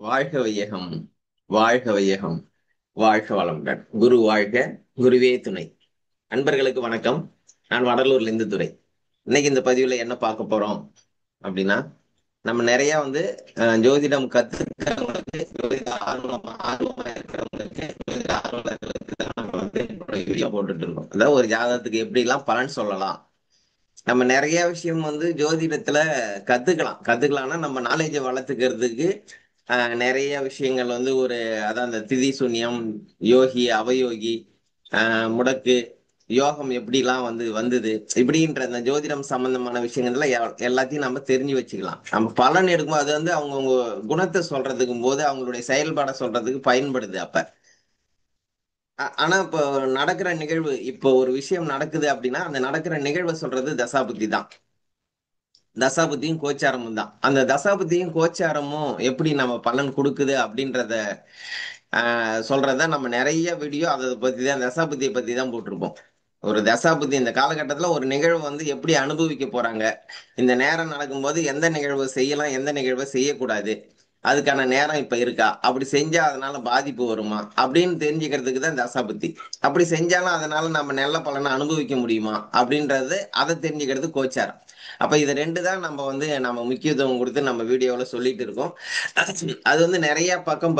வாழ்க வையகம், வாழ்க வையகம், வாழ்க வளமுடன். குரு வாழ்க, குருவே துணை. அன்பர்களுக்கு வணக்கம். நான் வடலூர்ல இருந்து துரை. இன்னைக்கு இந்த பதிவுல என்ன பார்க்க போறோம் அப்படின்னா, நம்ம நிறைய ஜோதிடம் கத்துக்கிறவங்களுக்கு, ஜோதிட ஆர்வமா இருக்கிறவங்களுக்கு, ஜோதிட ஆர்வலர்களுக்கு தான் நம்ம வீடியோ போட்டுட்டு இருக்கோம். அதாவது ஒரு ஜாதகத்துக்கு எப்படி எல்லாம் பலன் சொல்லலாம். நம்ம நிறைய விஷயம் ஜோதிடத்துல கத்துக்கலாம்னா நம்ம நாலேஜை வளர்த்துக்கிறதுக்கு நிறைய விஷயங்கள் அதான் அந்த திதி சூன்யம், யோகி அவயோகி, முடக்கு, யோகம் எப்படிலாம் வந்தது இப்படின்ற அந்த ஜோதிடம் சம்பந்தமான விஷயங்கள்ல எல்லாத்தையும் நம்ம தெரிஞ்சு வச்சுக்கலாம். நம்ம பலன் எடுக்கும்போது அது அவங்கவுங்க குணத்தை சொல்றதுக்கும் போது அவங்களுடைய செயல்பாடை சொல்றதுக்கு பயன்படுது அப்ப. ஆனா இப்போ நடக்கிற நிகழ்வு, இப்போ ஒரு விஷயம் நடக்குது அப்படின்னா அந்த நடக்கிற நிகழ்வை சொல்றது தசாபுத்தி தான். தசாபுத்தியும் கோச்சாரமும் தான். அந்த தசாபுத்தியும் கோச்சாரமும் எப்படி நம்ம பலன் கொடுக்குது அப்படின்றத சொல்றத நம்ம நிறைய வீடியோ அதை பத்தி தான், தசாபுத்தியை பத்தி தான் போட்டிருப்போம். ஒரு தசாபுத்தி இந்த காலகட்டத்துல ஒரு நிகழ்வு எப்படி அனுபவிக்க போறாங்க, இந்த நேரம் நடக்கும்போது எந்த நிகழ்வு செய்யலாம், எந்த நிகழ்வை செய்யக்கூடாது, அதுக்கான நேரம் இப்ப இருக்கா, அப்படி செஞ்சா அதனால பாதிப்பு வருமா அப்படின்னு தெரிஞ்சுக்கிறதுக்கு தான் தசாபுத்தி. அப்படி செஞ்சாலும் அதனால நம்ம நல்ல பலனை அனுபவிக்க முடியுமா அப்படின்றது, அதை தெரிஞ்சுக்கிறது கோச்சாரம். அப்ப இது ரெண்டு தான் நம்ம முக்கியத்துவம் கொடுத்து நம்ம வீடியோல சொல்லிட்டு இருக்கோம். அது நிறைய பக்கம்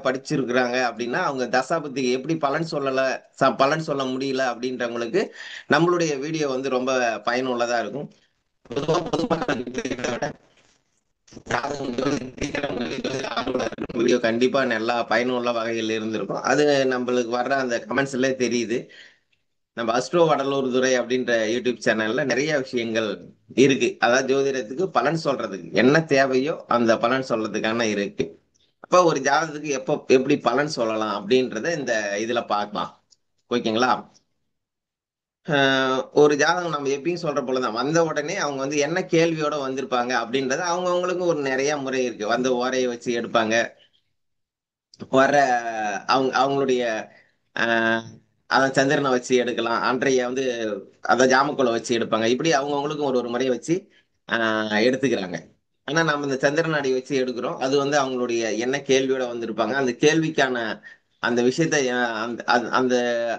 படிச்சிருக்கிறாங்க அப்படின்னா அவங்க தசாபதிக்கு எப்படி பலன் சொல்லல, பலன் சொல்ல முடியல அப்படின்றவங்களுக்கு நம்மளுடைய வீடியோ ரொம்ப பயனுள்ளதா இருக்கும். பொதுவா பொதுமக்களுக்கு இதை விட வீடியோ கண்டிப்பா நல்லா பயனுள்ள வகையில் இருந்திருக்கும். அது நம்மளுக்கு வர்ற அந்த கமெண்ட்ஸ்ல தெரியுது. நம்ம அஸ்ட்ரோ வடலூர் துரை அப்படின்ற யூடியூப் சேனல்ல நிறைய விஷயங்கள் இருக்கு. அதாவது ஜோதிடத்துக்கு பலன் சொல்றதுக்கு என்ன தேவையோ அந்த பலன் சொல்றதுக்கான இருக்கு. அப்ப ஒரு ஜாதகத்துக்கு எப்படி பலன் சொல்லலாம் அப்படின்றத இந்த இதுல பார்க்கலாம். ஓகேங்களா? ஒரு ஜாதகம் நம்ம எப்பயும் சொல்ற போலதான், வந்த உடனே அவங்க என்ன கேள்வியோட வந்திருப்பாங்க அப்படின்றத அவங்கவுங்களுக்கு ஒரு நிறைய முறை இருக்கு. ஓரையை வச்சு எடுப்பாங்க. வர அவங்களுடைய ஆஹ் அதான் சந்திரனை வச்சு எடுக்கலாம். அன்றைய அதான் ஜாமக்கோலை வச்சு எடுப்பாங்க. இப்படி அவங்கவுங்களுக்கும் ஒரு ஒரு முறையை வச்சு எடுத்துக்கிறாங்க. ஆனா நம்ம இந்த சந்திர நாடி வச்சு எடுக்கிறோம். அது அவங்களுடைய என்ன கேள்வியோட வந்திருப்பாங்க, அந்த கேள்விக்கான அந்த விஷயத்த அந்த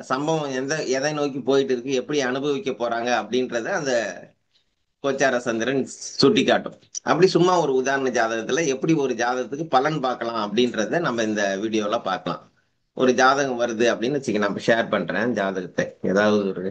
சம்பவம் எதை நோக்கி போயிட்டு இருக்கு, எப்படி அனுபவிக்க போறாங்க அப்படின்றத அந்த கோச்சார சந்திரன் சுட்டி காட்டும். அப்படி சும்மா ஒரு உதாரண ஜாதகத்துல எப்படி ஒரு ஜாதகத்துக்கு பலன் பார்க்கலாம் அப்படின்றத நம்ம இந்த வீடியோல பார்க்கலாம். ஒரு ஜாதகம் வருது அப்படின்னு வச்சுக்க, நான் ஷேர் பண்றேன் ஜாதகத்தை. ஏதாவது ஒரு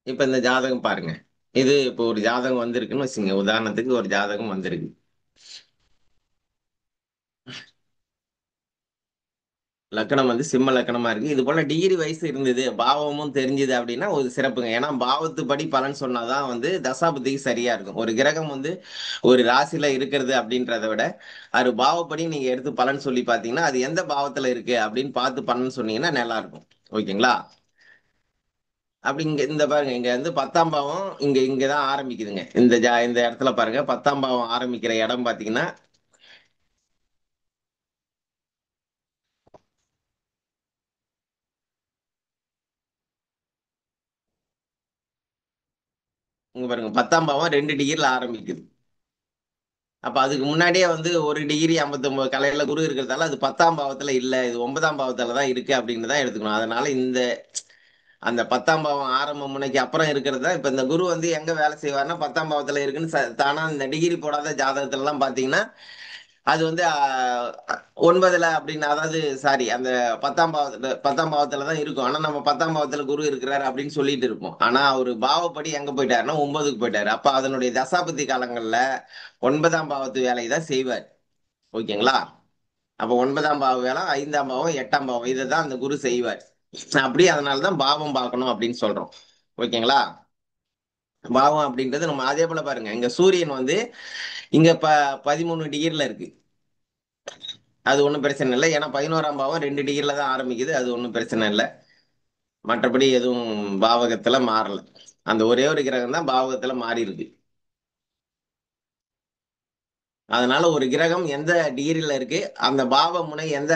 இப்ப இந்த ஜாதகம் பாருங்க. இது இப்போ ஒரு ஜாதகம் வந்திருக்குன்னு வச்சுங்க, உதாரணத்துக்கு ஒரு ஜாதகம் வந்திருக்கு. லக்கணம் சிம்ம லக்கணமா இருக்கு. இது போல டிகிரி வயசு இருந்தது, பாவமும் தெரிஞ்சது அப்படின்னா ஒரு சிறப்புங்க. ஏன்னா பாவத்து படி பலன் சொன்னாதான் தசாபுத்திக்கு சரியா இருக்கும். ஒரு கிரகம் ஒரு ராசியில இருக்கிறது அப்படின்றத விட அது பாவப்படி நீங்க எடுத்து பலன் சொல்லி பாத்தீங்கன்னா அது எந்த பாவத்துல இருக்கு அப்படின்னு பார்த்து பலன் சொன்னீங்கன்னா நல்லா இருக்கும். ஓகேங்களா? அப்படி இங்க இந்த பாருங்க, இங்க 10ஆம் பாவம் இங்கதான் ஆரம்பிக்குதுங்க. இந்த இடத்துல பாருங்க, 10ஆம் பாவம் ஆரம்பிக்கிற இடம் பாத்தீங்கன்னா இங்க பாருங்க, 10ஆம் பாவம் 2 டிகிரில ஆரம்பிக்குது. அப்ப அதுக்கு முன்னாடியே ஒரு டிகிரி 59 கலையில குரு இருக்கிறதால அது 10ஆம் பாவத்துல இல்ல, இது 9ஆம் பாவத்துல தான் இருக்கு அப்படின்னு தான் எடுத்துக்கணும். அதனால அந்த 10ஆம் பாவம் ஆரம்ப முனைக்கு அப்புறம் இருக்கிறதா இப்ப இந்த குரு எங்க வேலை செய்வார்னா 10ஆம் பாவத்துல இருக்குன்னு தானா இந்த டிகிரி போடாத ஜாதகத்துல எல்லாம் பாத்தீங்கன்னா அது 9ல அப்படின்னு, அதாவது சாரி, அந்த 10ஆம் பாவத்துல தான் இருக்கும். ஆனா நம்ம 10ஆம் பாவத்துல குரு இருக்கிறாரு அப்படின்னு சொல்லிட்டு இருப்போம். ஆனா அவரு பாவப்படி எங்க போயிட்டாருன்னா 9க்கு போயிட்டாரு. அப்ப அதனுடைய தசாபதி காலங்கள்ல 9ஆம் பாவத்து வேலையை தான் செய்வார். ஓகேங்களா? அப்ப 9ஆம் பாவ வேலை, 5ஆம் பாவம், 8ஆம் பாவம் இதை தான் அந்த குரு செய்வார். அப்படி அதனாலதான் பாவம் பார்க்கணும் அப்படின்னு சொல்றோம். ஓகேங்களா? பாவம் அப்படின்றது நம்ம அதே போல பாருங்க, இங்க சூரியன் இங்க 13 டிகிரில இருக்கு. அது ஒண்ணும் பிரச்சனை இல்லை. ஏன்னா 11ஆம் பாவம் 2 டிகிரில தான் ஆரம்பிக்குது. அது ஒண்ணும் பிரச்சனை இல்லை. மற்றபடி எதுவும் பாவகத்துல மாறல. அந்த ஒரே ஒரு கிரகம் தான் பாவகத்துல மாறி இருக்கு. அதனால ஒரு கிரகம் எந்த டிகிரில இருக்கு, அந்த பாவ முனை எந்த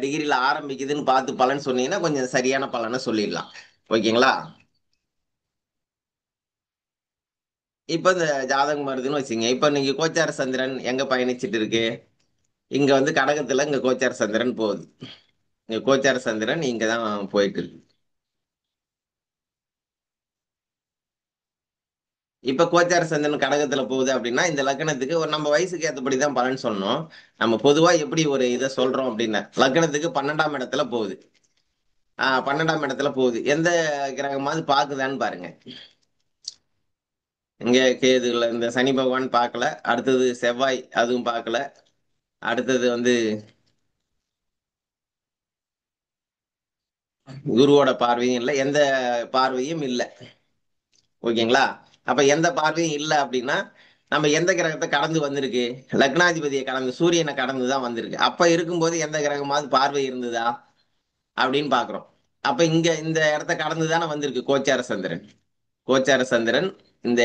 டிகிரில ஆரம்பிக்குதுன்னு பார்த்து பலன் சொன்னீங்கன்னா கொஞ்சம் சரியான பலனை சொல்லிடலாம். ஓகேங்களா? இப்ப இந்த ஜாதகம் வருதுன்னு வச்சுங்க. இப்ப நீங்க கோச்சார சந்திரன் எங்க பயணிச்சிட்டு இருக்கு? இங்க வந்து கடகத்துல இங்க கோச்சார சந்திரன் போகுது. இங்க கோச்சார சந்திரன் இங்க தான் போயிட்டு இருக்கு. இப்ப கோச்சார சந்திரன் கடகத்துல போகுது அப்படின்னா இந்த லக்னத்துக்கு ஒரு நம்ம வயசுக்கு ஏற்றபடி தான் பலன் சொல்லணும். நம்ம பொதுவா எப்படி ஒரு இதை சொல்றோம் அப்படின்னா லக்னத்துக்கு 12ஆம் இடத்துல போகுது. 12ஆம் இடத்துல போகுது. எந்த கிரகமாவது பாக்குதான்னு பாருங்க. இங்க கேதுல இந்த சனி பகவான் பார்க்கல. அடுத்தது செவ்வாய், அதுவும் பார்க்கல. அடுத்தது வந்து குருவோட பார்வையும் இல்லை, எந்த பார்வையும் இல்லை. ஓகேங்களா? அப்ப எந்த பார்வையும் இல்லை அப்படின்னா நம்ம எந்த கிரகத்தை கடந்து வந்திருக்கு? லக்னாதிபதியை கடந்து சூரியனை கடந்து தான் வந்திருக்கு. அப்ப இருக்கும்போது எந்த கிரகமாவது பார்வை இருந்ததா அப்படின்னு பாக்குறோம். அப்ப இங்க இந்த இடத்த கடந்து தானே வந்திருக்கு கோச்சார சந்திரன். கோச்சார சந்திரன் இந்த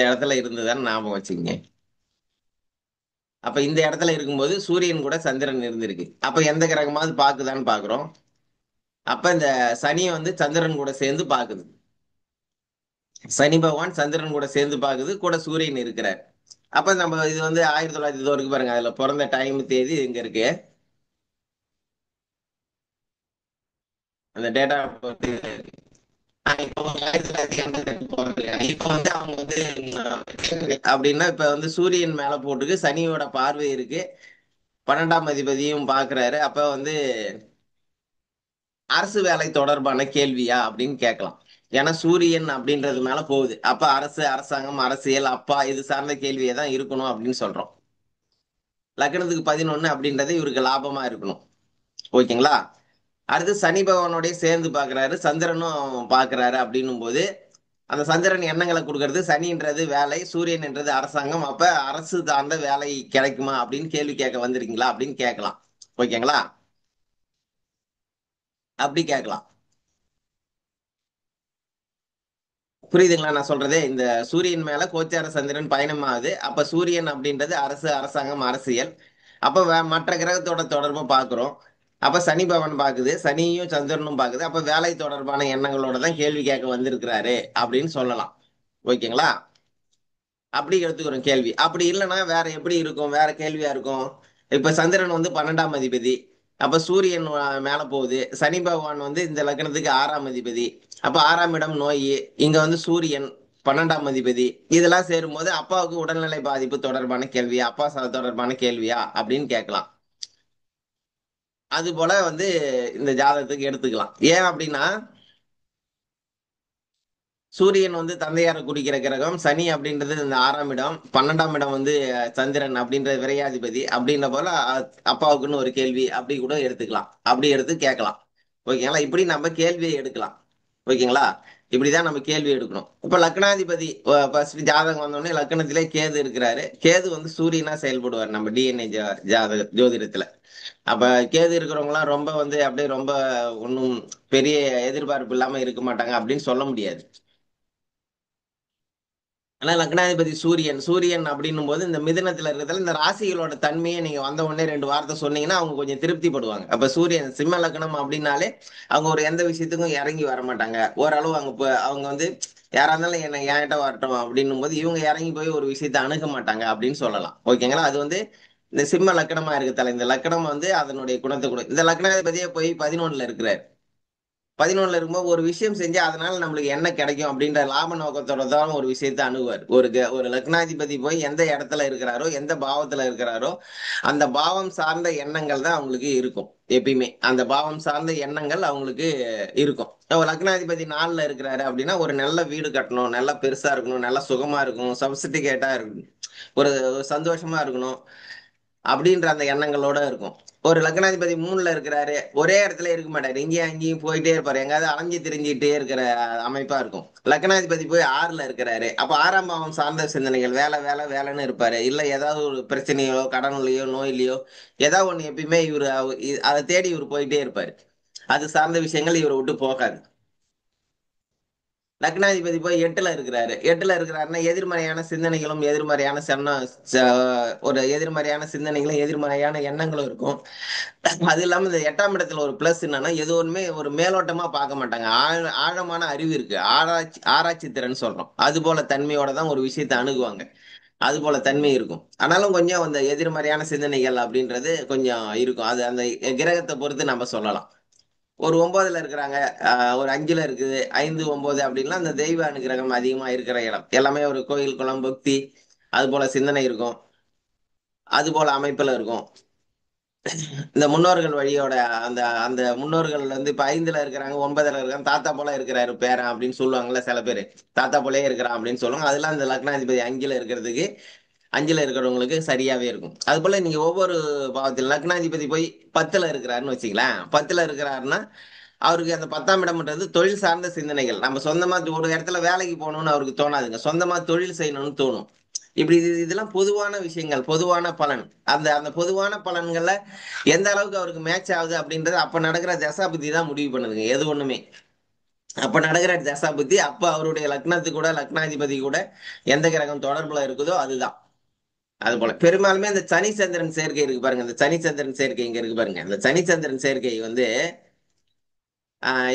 இடத்துல இருந்துதான்னு ஞாபகம் வச்சுக்கங்க. அப்ப இந்த இடத்துல இருக்கும்போது சூரியன் கூட சந்திரன் இருந்திருக்கு. அப்ப எந்த கிரகமாவது பாக்குதான்னு பாக்குறோம். அப்ப இந்த சனியை வந்து சந்திரன் கூட சேர்ந்து பாக்குது. சனி பகவான் சந்திரன் கூட சேர்ந்து பாக்குது, கூட சூரியன் இருக்கிறார். அப்ப நம்ம இது வந்து 1900 இருக்கு பாருங்க. அதுல பிறந்த டைம் தேதி எங்க இருக்கு? அந்த டேட்டா இப்போ 1982 போறது. இப்ப வந்து அவங்க வந்து அப்படின்னா இப்ப வந்து சூரியன் மேல போட்டுருக்கு, சனியோட பார்வை இருக்கு, 12ஆம் அதிபதியும் பாக்குறாரு. அப்ப வந்து அரசு வேலை தொடர்பான கேள்வியா அப்படின்னு கேட்கலாம். ஏன்னா சூரியன் அப்படின்றது மேல போகுது. அப்ப அரசு, அரசாங்கம், அரசியல், அப்பா இது சார்ந்த கேள்வியை தான் இருக்கணும் அப்படின்னு சொல்றோம். லக்னத்துக்கு 11 அப்படின்றது இவருக்கு லாபமா இருக்கணும். ஓகேங்களா? அடுத்து சனி பகவானோடய சேர்ந்து பாக்குறாரு, சந்திரனும் பாக்குறாரு அப்படின்னும் போது அந்த சந்திரன் எண்ணங்களை கொடுக்கறது, சனின்றது வேலை, சூரியன் என்றது அரசாங்கம். அப்ப அரசு சார்ந்த வேலை கிடைக்குமா அப்படின்னு கேள்வி கேட்க வந்திருக்கீங்களா அப்படின்னு கேட்கலாம். ஓகேங்களா? அப்படி கேட்கலாம். புரியுதுங்களா நான் சொல்றதே? இந்த சூரியன் மேல கோச்சார சந்திரன் பயணமாகுது. அப்ப சூரியன் அப்படின்றது அரசு, அரசாங்கம், அரசியல். அப்ப மற்ற கிரகத்தோட தொடர்பு பார்க்கிறோம். அப்ப சனி பவன் பாக்குது, சனியும் சந்திரனும் பாக்குது. அப்ப வேலை தொடர்பான எண்ணங்களோட தான் கேள்வி கேட்க வந்திருக்கிறாரு அப்படின்னு சொல்லலாம். ஓகேங்களா? அப்படி எடுத்துக்கிறோம் கேள்வி. அப்படி இல்லைன்னா வேற எப்படி இருக்கும்? வேற கேள்வியா இருக்கும். இப்ப சந்திரன் வந்து 12ஆம் அதிபதி. அப்ப சூரியன் மேல போகுது. சனி பகவான் வந்து இந்த லக்னத்துக்கு 6ஆம் அதிபதி. அப்ப 6ஆம் இடம் நோய். இங்க வந்து சூரியன் 12ஆம் அதிபதி. இதெல்லாம் சேரும்போது அப்பாவுக்கு உடல்நிலை பாதிப்பு தொடர்பான கேள்வியா, அப்பா தொடர்பான கேள்வியா அப்படின்னு கேட்கலாம். அது போல வந்து இந்த ஜாதகத்துக்கு எடுத்துக்கலாம். ஏன் அப்படின்னா சூரியன் வந்து தந்தையாரை குறிக்கிற கிரகம், சனி அப்படின்றது இந்த 6ஆம் இடம், 12ஆம் இடம் வந்து சந்திரன் அப்படின்ற விரையாதிபதி அப்படின்ற போல அப்பாவுக்குன்னு ஒரு கேள்வி அப்படி கூட எடுத்துக்கலாம். அப்படி எடுத்து கேட்கலாம். ஓகேங்களா? இப்படி நம்ம கேள்வியை எடுக்கலாம். ஓகேங்களா? இப்படிதான் நம்ம கேள்வி எடுக்கணும். இப்ப லக்னாதிபதி ஃபர்ஸ்ட் ஜாதகம் வந்தோடனே லக்னத்திலே கேது இருக்கிறாரு. கேது வந்து சூரியனா செயல்படுவார் நம்ம டிஎன்ஏ ஜாதக ஜோதிடத்துல. அப்ப கேது இருக்கிறவங்க எல்லாம் ரொம்ப வந்து அப்படியே ரொம்ப ஒன்றும் பெரிய எதிர்பார்ப்பு இல்லாம இருக்க மாட்டாங்க அப்படின்னு சொல்ல முடியாது. ஆனா லக்னாதிபதி சூரியன் சூரியன் அப்படின்னும் போது இந்த மிதுனத்துல இருக்கிறதுல இந்த ராசிகளோட தன்மையை நீங்க வந்த உடனே ரெண்டு வார்த்தை சொன்னீங்கன்னா அவங்க கொஞ்சம் திருப்திப்படுவாங்க. அப்ப சூரியன் சிம்ம லக்னம் அப்படின்னாலே அவங்க ஒரு எந்த விஷயத்துக்கும் இறங்கி வர மாட்டாங்க. ஓரளவு அவங்க வந்து யாரா இருந்தாலும் என்ன என்கிட்ட வரட்டும் அப்படின்னும் போது இவங்க இறங்கி போய் ஒரு விஷயத்தை அணுக மாட்டாங்க அப்படின்னு சொல்லலாம். ஓகேங்களா? அது வந்து இந்த சிம்ம லக்கணமா இருக்குதால இந்த லக்கணம் வந்து அதனுடைய குணத்தை கூட இந்த லக்னாதிபதியே போய் 11ல இருக்கிறார். 11ல இருக்கும்போது ஒரு விஷயம் செஞ்சு அதனால நம்மளுக்கு என்ன கிடைக்கும் அப்படின்ற லாப நோக்கத்தோட தான் ஒரு விஷயத்தை அணுகுவார். ஒரு லக்னாதிபதி போய் எந்த இடத்துல இருக்கிறாரோ, எந்த பாவத்துல இருக்கிறாரோ, அந்த பாவம் சார்ந்த எண்ணங்கள் தான் அவங்களுக்கு இருக்கும். எப்பயுமே அந்த பாவம் சார்ந்த எண்ணங்கள் அவங்களுக்கு இருக்கும். ஒரு லக்னாதிபதி 4ல இருக்கிறாரு அப்படின்னா ஒரு நல்ல வீடு கட்டணும், நல்லா பெருசா இருக்கணும், நல்லா சுகமா இருக்கணும், சப்சிடிகேட்டா இருக்கணும், ஒரு சந்தோஷமா இருக்கணும் அப்படின்ற அந்த எண்ணங்களோட இருக்கும். ஒரு லக்னாதிபதி 3ல இருக்கிறாரு, ஒரே இடத்துல இருக்க மாட்டாரு, இங்கேயும் அங்கேயும் போயிட்டே இருப்பாரு, எங்காவது அலைஞ்சு திரிஞ்சுட்டே இருக்கிற அமைப்பா இருக்கும். லக்னாதிபதி போய் 6ல இருக்கிறாரு, அப்ப 6ஆம் பாவம் சார்ந்த சிந்தனைகள், வேலை வேலை வேலைன்னு இருப்பாரு. இல்ல ஏதாவது ஒரு பிரச்சனையோ, கடன்லையோ, நோயிலையோ ஏதாவது ஒண்ணு எப்பயுமே இவரு அதை தேடி இவர் போயிட்டே இருப்பாரு. அது சார்ந்த விஷயங்கள் இவரை விட்டு போகாது. லக்னாதிபதி போய் எட்டுல இருக்கிறாரு. எட்டுல இருக்கிறாருன்னா எதிர்மறையான சிந்தனைகளும், எதிர்மறையான ச ஒரு எதிர்மறையான சிந்தனைகளும், எதிர்மறையான எண்ணங்களும் இருக்கும். அது இல்லாம இந்த 8ஆம் இடத்துல ஒரு பிளஸ் என்னன்னா, எது ஒண்ணுமே ஒரு மேலோட்டமா பார்க்க மாட்டாங்க. ஆழமான அறிவு இருக்கு. ஆராய்ச்சி திறன் சொல்றோம். அதுபோல தன்மையோட தான் ஒரு விஷயத்த அணுகுவாங்க. அதுபோல தன்மை இருக்கும். ஆனாலும் கொஞ்சம் அந்த எதிர்மறையான சிந்தனைகள் அப்படின்றது கொஞ்சம் இருக்கும். அது அந்த கிரகத்த பொறுத்து நம்ம சொல்லலாம். ஒரு 9ல இருக்கிறாங்க. ஒரு 5ல இருக்குது. 5, 9 அப்படின்லாம் அந்த தெய்வ அனுக்கிரகம் அதிகமா இருக்கிற இடம். எல்லாமே ஒரு கோயில், குளம், பக்தி அதுபோல சிந்தனை இருக்கும். அதுபோல அமைப்புல இருக்கும். இந்த முன்னோர்கள் வழியோட அந்த அந்த முன்னோர்கள் வந்து இப்ப 5ல இருக்கிறாங்க, 9ல இருக்காங்க. தாத்தா போல இருக்கிறாரு பேரன் அப்படின்னு சொல்லுவாங்கல்ல சில பேரு. தாத்தா போலயே இருக்கிறான் அப்படின்னு சொல்லுவாங்க. அதெல்லாம் அந்த லக்னாதிபதி 5ல இருக்கிறதுக்கு 5ல இருக்கிறவங்களுக்கு சரியாவே இருக்கும். அதுபோல நீங்க ஒவ்வொரு பாவத்தில் லக்னாதிபதி போய் 10ல இருக்கிறாருன்னு வச்சுக்கலாம். 10ல இருக்கிறாருன்னா அவருக்கு அந்த 10ஆம் இடம்ன்றது தொழில் சார்ந்த சிந்தனைகள். நம்ம சொந்தமா ஒரு இடத்துல வேலைக்கு போகணும்னு அவருக்கு தோணாதுங்க. சொந்தமா தொழில் செய்யணும்னு தோணும். இப்படி இதெல்லாம் பொதுவான விஷயங்கள், பொதுவான பலன். அந்த அந்த பொதுவான பலன்கள்ல எந்த அளவுக்கு அவருக்கு மேட்ச் ஆகுது அப்படின்றது அப்ப நடக்கிற தசாபுத்தி தான் முடிவு பண்ணுதுங்க. எது ஒண்ணுமே. அப்ப நடக்கிற தசாபுத்தி அப்ப அவருடைய லக்னத்து கூட லக்னாதிபதி கூட எந்த கிரகம் தொடர்புல இருக்குதோ அதுதான். அது போல பெரும்பாலுமே இந்த சனி சந்திரன் சேர்க்கை இருக்கு பாருங்க. இந்த சனி சந்திரன் சேர்க்கை இங்க இருக்கு பாருங்க. இந்த சனி சந்திரன் சேர்க்கை வந்து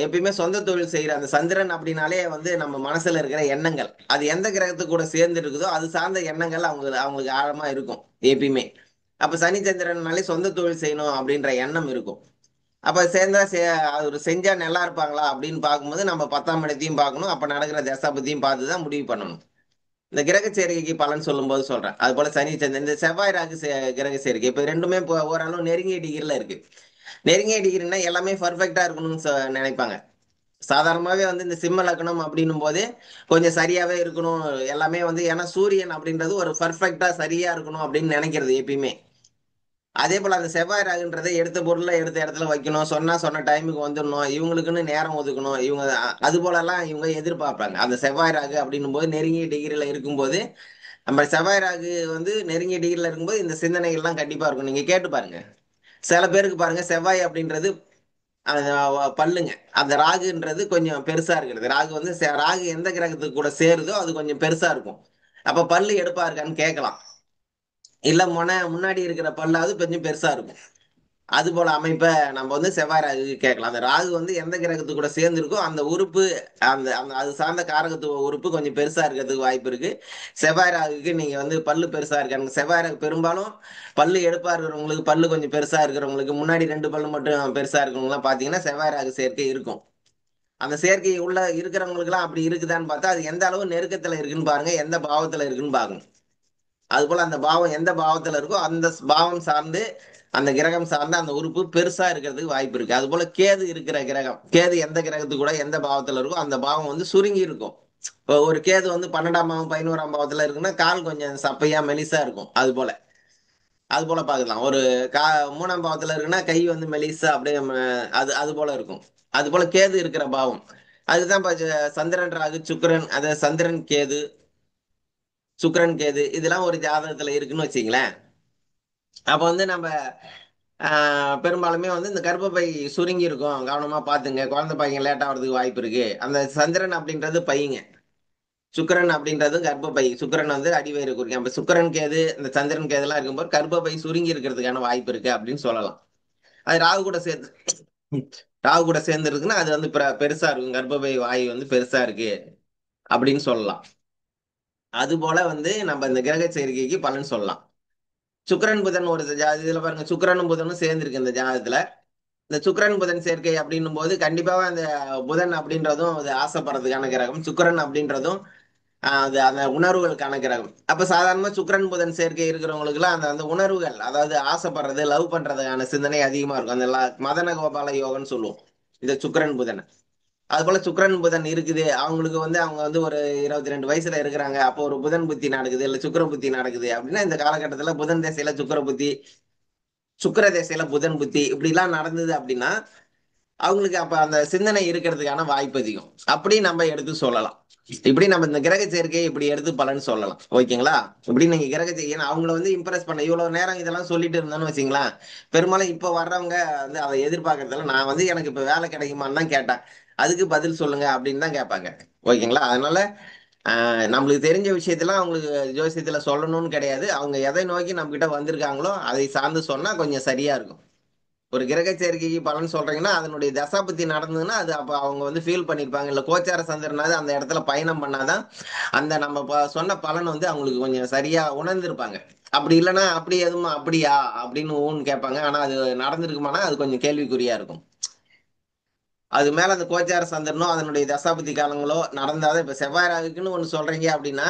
எப்பயுமே சொந்த தொழில் செய்யற அந்த சந்திரன் அப்படின்னாலே வந்து நம்ம மனசுல இருக்கிற எண்ணங்கள். அது எந்த கிரகத்து கூட சேர்ந்து இருக்குதோ அது சார்ந்த எண்ணங்கள் அவங்களுக்கு ஆழமா இருக்கும் எப்பயுமே. அப்ப சனி சந்திரன்னாலே சொந்த தொழில் செய்யணும் அப்படின்ற எண்ணம் இருக்கும். அப்ப சேர்ந்தா அவர் செஞ்சா நல்லா இருப்பாங்களா அப்படின்னு பார்க்கும்போது நம்ம 10ஆம் இடத்தையும் பார்க்கணும். அப்ப நடக்கிற தசாபதியும் பார்த்து தான் முடிவு பண்ணணும். இந்த கிரக சேர்க்கைக்கு பலன் சொல்லும்போது சொல்றேன். அது போல சனி சந்திரன் இந்த செவ்வாய் ராகு கிரக சேர்க்கை இப்ப ரெண்டுமே இப்போ ஓரளவு நெருங்கிய டிகிரில இருக்கு. நெருங்கிய டிகிரின்னா எல்லாமே பர்ஃபெக்ட்டா இருக்கணும்னு நினைப்பாங்க. சாதாரணமாவே வந்து இந்த சிம்ம லக்னம் அப்படின்னும் போது கொஞ்சம் சரியாவே இருக்கணும். எல்லாமே வந்து ஏன்னா சூரியன் அப்படின்றது ஒரு பர்ஃபெக்ட்டா சரியா இருக்கணும் அப்படின்னு நினைக்கிறது எப்பயுமே. அதே போல அந்த செவ்வாய் ராகுன்றதை எடுத்த பொருளை எடுத்த இடத்துல வைக்கணும். சொன்னா சொன்ன டைமுக்கு வந்துடணும். இவங்களுக்குன்னு நேரம் ஒதுக்கணும். இவங்க அது போலலாம் இவங்க எதிர்பார்ப்பாங்க. அந்த செவ்வாய் ராகு அப்படின்னும் போது நெருங்கிய டிகிரில இருக்கும்போது நம்ம செவ்வாய் ராகு வந்து நெருங்கிய டிகிரில இருக்கும்போது இந்த சிந்தனைகள்லாம் கண்டிப்பா இருக்கும். நீங்க கேட்டு பாருங்க. சில பேருக்கு பாருங்க செவ்வாய் அப்படின்றது பல்லுங்க. அந்த ராகுன்றது கொஞ்சம் பெருசா இருக்கிறது. ராகு வந்து ராகு எந்த கிரகத்துக்கு கூட சேருதோ அது கொஞ்சம் பெருசா இருக்கும். அப்ப பல்லு எடுப்பா இருக்கான்னு கேட்கலாம். இல்ல முன்னாடி இருக்கிற பல்லாவது கொஞ்சம் பெருசா இருக்கும். அது போல அமைப்ப நம்ம வந்து செவ்வாய் ராகுக்கு கேட்கலாம். அந்த ராகு வந்து எந்த கிரகத்து கூட சேர்ந்திருக்கோ அந்த உறுப்பு அந்த அந்த அது சார்ந்த காரகத்துவ உறுப்பு கொஞ்சம் பெருசா இருக்கிறதுக்கு வாய்ப்பு இருக்கு. செவ்வாய் ராகுக்கு நீங்க வந்து பல்லு பெருசா இருக்காங்க. செவ்வாய் ராகு பெரும்பாலும் பல்லு எடுப்பா இருக்கிறவங்களுக்கு, பல்லு கொஞ்சம் பெருசா இருக்கிறவங்களுக்கு, முன்னாடி 2 பல்லு மட்டும் பெருசா இருக்கிறவங்கலாம் பார்த்தீங்கன்னா, செவ்வாய் ராகு சேர்க்கை இருக்கும். அந்த சேர்க்கை உள்ள இருக்கிறவங்களுக்குலாம் அப்படி இருக்குதான்னு பார்த்தா, அது எந்த அளவு நெருக்கத்துல இருக்குன்னு பாருங்க. எந்த பாவத்துல இருக்குன்னு பார்க்கணும். அதுபோல அந்த பாவம் எந்த பாவத்துல இருக்கோ அந்த பாவம் சார்ந்து அந்த கிரகம் சார்ந்த அந்த உறுப்பு பெருசா இருக்கிறதுக்கு வாய்ப்பு இருக்கு. அதுபோல கேது இருக்கிற கிரகம். கேது எந்த கிரகத்து கூட எந்த பாவத்துல இருக்கோ அந்த பாவம் வந்து சுருங்கி இருக்கும். இப்போ ஒரு கேது வந்து 12ஆம் பாவம் 11ஆம் பாவத்துல இருக்குன்னா கால் கொஞ்சம் சப்பையா மெலிசா இருக்கும். அது போல பார்க்கலாம். ஒரு கா 3ஆம் பாவத்துல இருக்குன்னா கை வந்து மெலிசா அப்படியே அது அது போல இருக்கும். அது போல கேது இருக்கிற பாவம். அதுதான் இப்ப சந்திரன் ராகு சுக்கிரன் அதாவது சந்திரன் கேது சுக்கிரன் கேது இதெல்லாம் ஒரு ஜாதகத்துல இருக்குன்னு வச்சுங்களேன். அப்ப வந்து நம்ம பெரும்பாலுமே வந்து இந்த கர்ப்பப்பை சுருங்கி இருக்கும். கவனமா பாத்துங்க. குழந்தை பையன் லேட்டா வரதுக்கு வாய்ப்பு இருக்கு. அந்த சந்திரன் அப்படின்றது பையங்க. சுக்கிரன் அப்படின்றது கர்ப்பப்பை. சுக்கிரன் வந்து அடிவயிறு குறிக்கும். அப்ப சுக்கிரன் கேது இந்த சந்திரன் கேதுலாம் இருக்கும்போது கர்ப்பப்பை சுருங்கி இருக்கிறதுக்கான வாய்ப்பு இருக்கு அப்படின்னு சொல்லலாம். அது ராகு கூட சேர்ந்து ராகு கூட சேர்ந்து இருக்குன்னா அது வந்து பெருசா இருக்கும். கர்ப்பப்பை வாயு வந்து பெருசா இருக்கு அப்படின்னு சொல்லலாம். அது போல வந்து நம்ம இந்த கிரக சேர்க்கைக்கு பலன் சொல்லலாம். சுக்கிரன் புதன் ஒரு இதுல பாருங்க சுக்கிரனும் புதனும் சேர்ந்திருக்கு இந்த ஜாதகத்துல. இந்த சுக்கிரன் புதன் சேர்க்கை அப்படின்னும் போது கண்டிப்பாக அந்த புதன் அப்படின்றதும் அது ஆசைப்படுறதுக்கான கிரகம். சுக்கிரன் அப்படின்றதும் அது அந்த உணர்வுகளுக்கான கிரகம். அப்ப சாதாரணமா சுக்கிரன் புதன் சேர்க்கை இருக்கிறவங்களுக்கு எல்லாம் அந்த அந்த உணர்வுகள் அதாவது ஆசைப்படுறது லவ் பண்றதுக்கான சிந்தனை அதிகமா இருக்கும். அந்த மதன கோபால யோகம்னு சொல்லுவோம் இந்த சுக்கிரன் புதன். அது போல சுக்கிரன் புதன் இருக்குது அவங்களுக்கு வந்து அவங்க வந்து ஒரு 22 வயசுல இருக்கிறாங்க. அப்போ ஒரு புதன் புத்தி நடக்குது இல்ல சுக்கிர புத்தி நடக்குது அப்படின்னா இந்த காலகட்டத்துல புதன் திசையில சுக்கிர புத்தி சுக்கிர திசையில புதன் புத்தி இப்படி எல்லாம் நடந்தது அப்படின்னா அவங்களுக்கு அப்ப அந்த சிந்தனை இருக்கிறதுக்கான வாய்ப்பு அதிகம். அப்படி நம்ம எடுத்து சொல்லலாம். இப்படி நம்ம இந்த கிரக சேர்க்கையை இப்படி எடுத்து பலன் சொல்லலாம். ஓகேங்களா? இப்படி நீங்க ஏன்னா அவங்கள வந்து இம்ப்ரெஸ் பண்ண இவ்வளவு நேரம் இதெல்லாம் சொல்லிட்டு இருந்தோம்னு வச்சுங்களேன், பெரும்பாலும் இப்ப வர்றவங்க வந்து அதை எதிர்பார்க்கறதில்ல. நான் வந்து எனக்கு இப்ப வேலை கிடைக்குமான்னு தான் கேட்டேன். அதுக்கு பதில் சொல்லுங்க அப்படின்னு தான் கேட்பாங்க. ஓகேங்களா? அதனால நம்மளுக்கு தெரிஞ்ச விஷயத்தெல்லாம் அவங்களுக்கு ஜோசியத்துல சொல்லணும்னு கிடையாது. அவங்க எதை நோக்கி நம்ம கிட்ட வந்திருக்காங்களோ அதை சார்ந்து சொன்னா கொஞ்சம் சரியா இருக்கும். ஒரு கிரக சேர்க்கைக்கு பலன் சொல்றீங்கன்னா, அதனுடைய தசாபுத்தி நடந்ததுன்னா, அது அப்ப அவங்க வந்து ஃபீல் பண்ணியிருப்பாங்க. இல்ல கோச்சார சந்திரனாவது அந்த இடத்துல பயணம் பண்ணாதான், அந்த நம்ம சொன்ன பலன் வந்து அவங்களுக்கு கொஞ்சம் சரியா உணர்ந்திருப்பாங்க. அப்படி இல்லன்னா, "அப்படி எதுவும் அப்படியா?" அப்படின்னு ஊன்னு கேட்பாங்க. ஆனா அது நடந்திருக்குமானா, அது கொஞ்சம் கேள்விக்குறியா இருக்கும். அது மேல அந்த கோச்சார சந்திரனோ, அதனுடைய தசாபுத்தி காலங்களோ நடந்தாதான் இப்ப செவ்வாய் ராகுக்குன்னு ஒண்ணு சொல்றீங்க அப்படின்னா,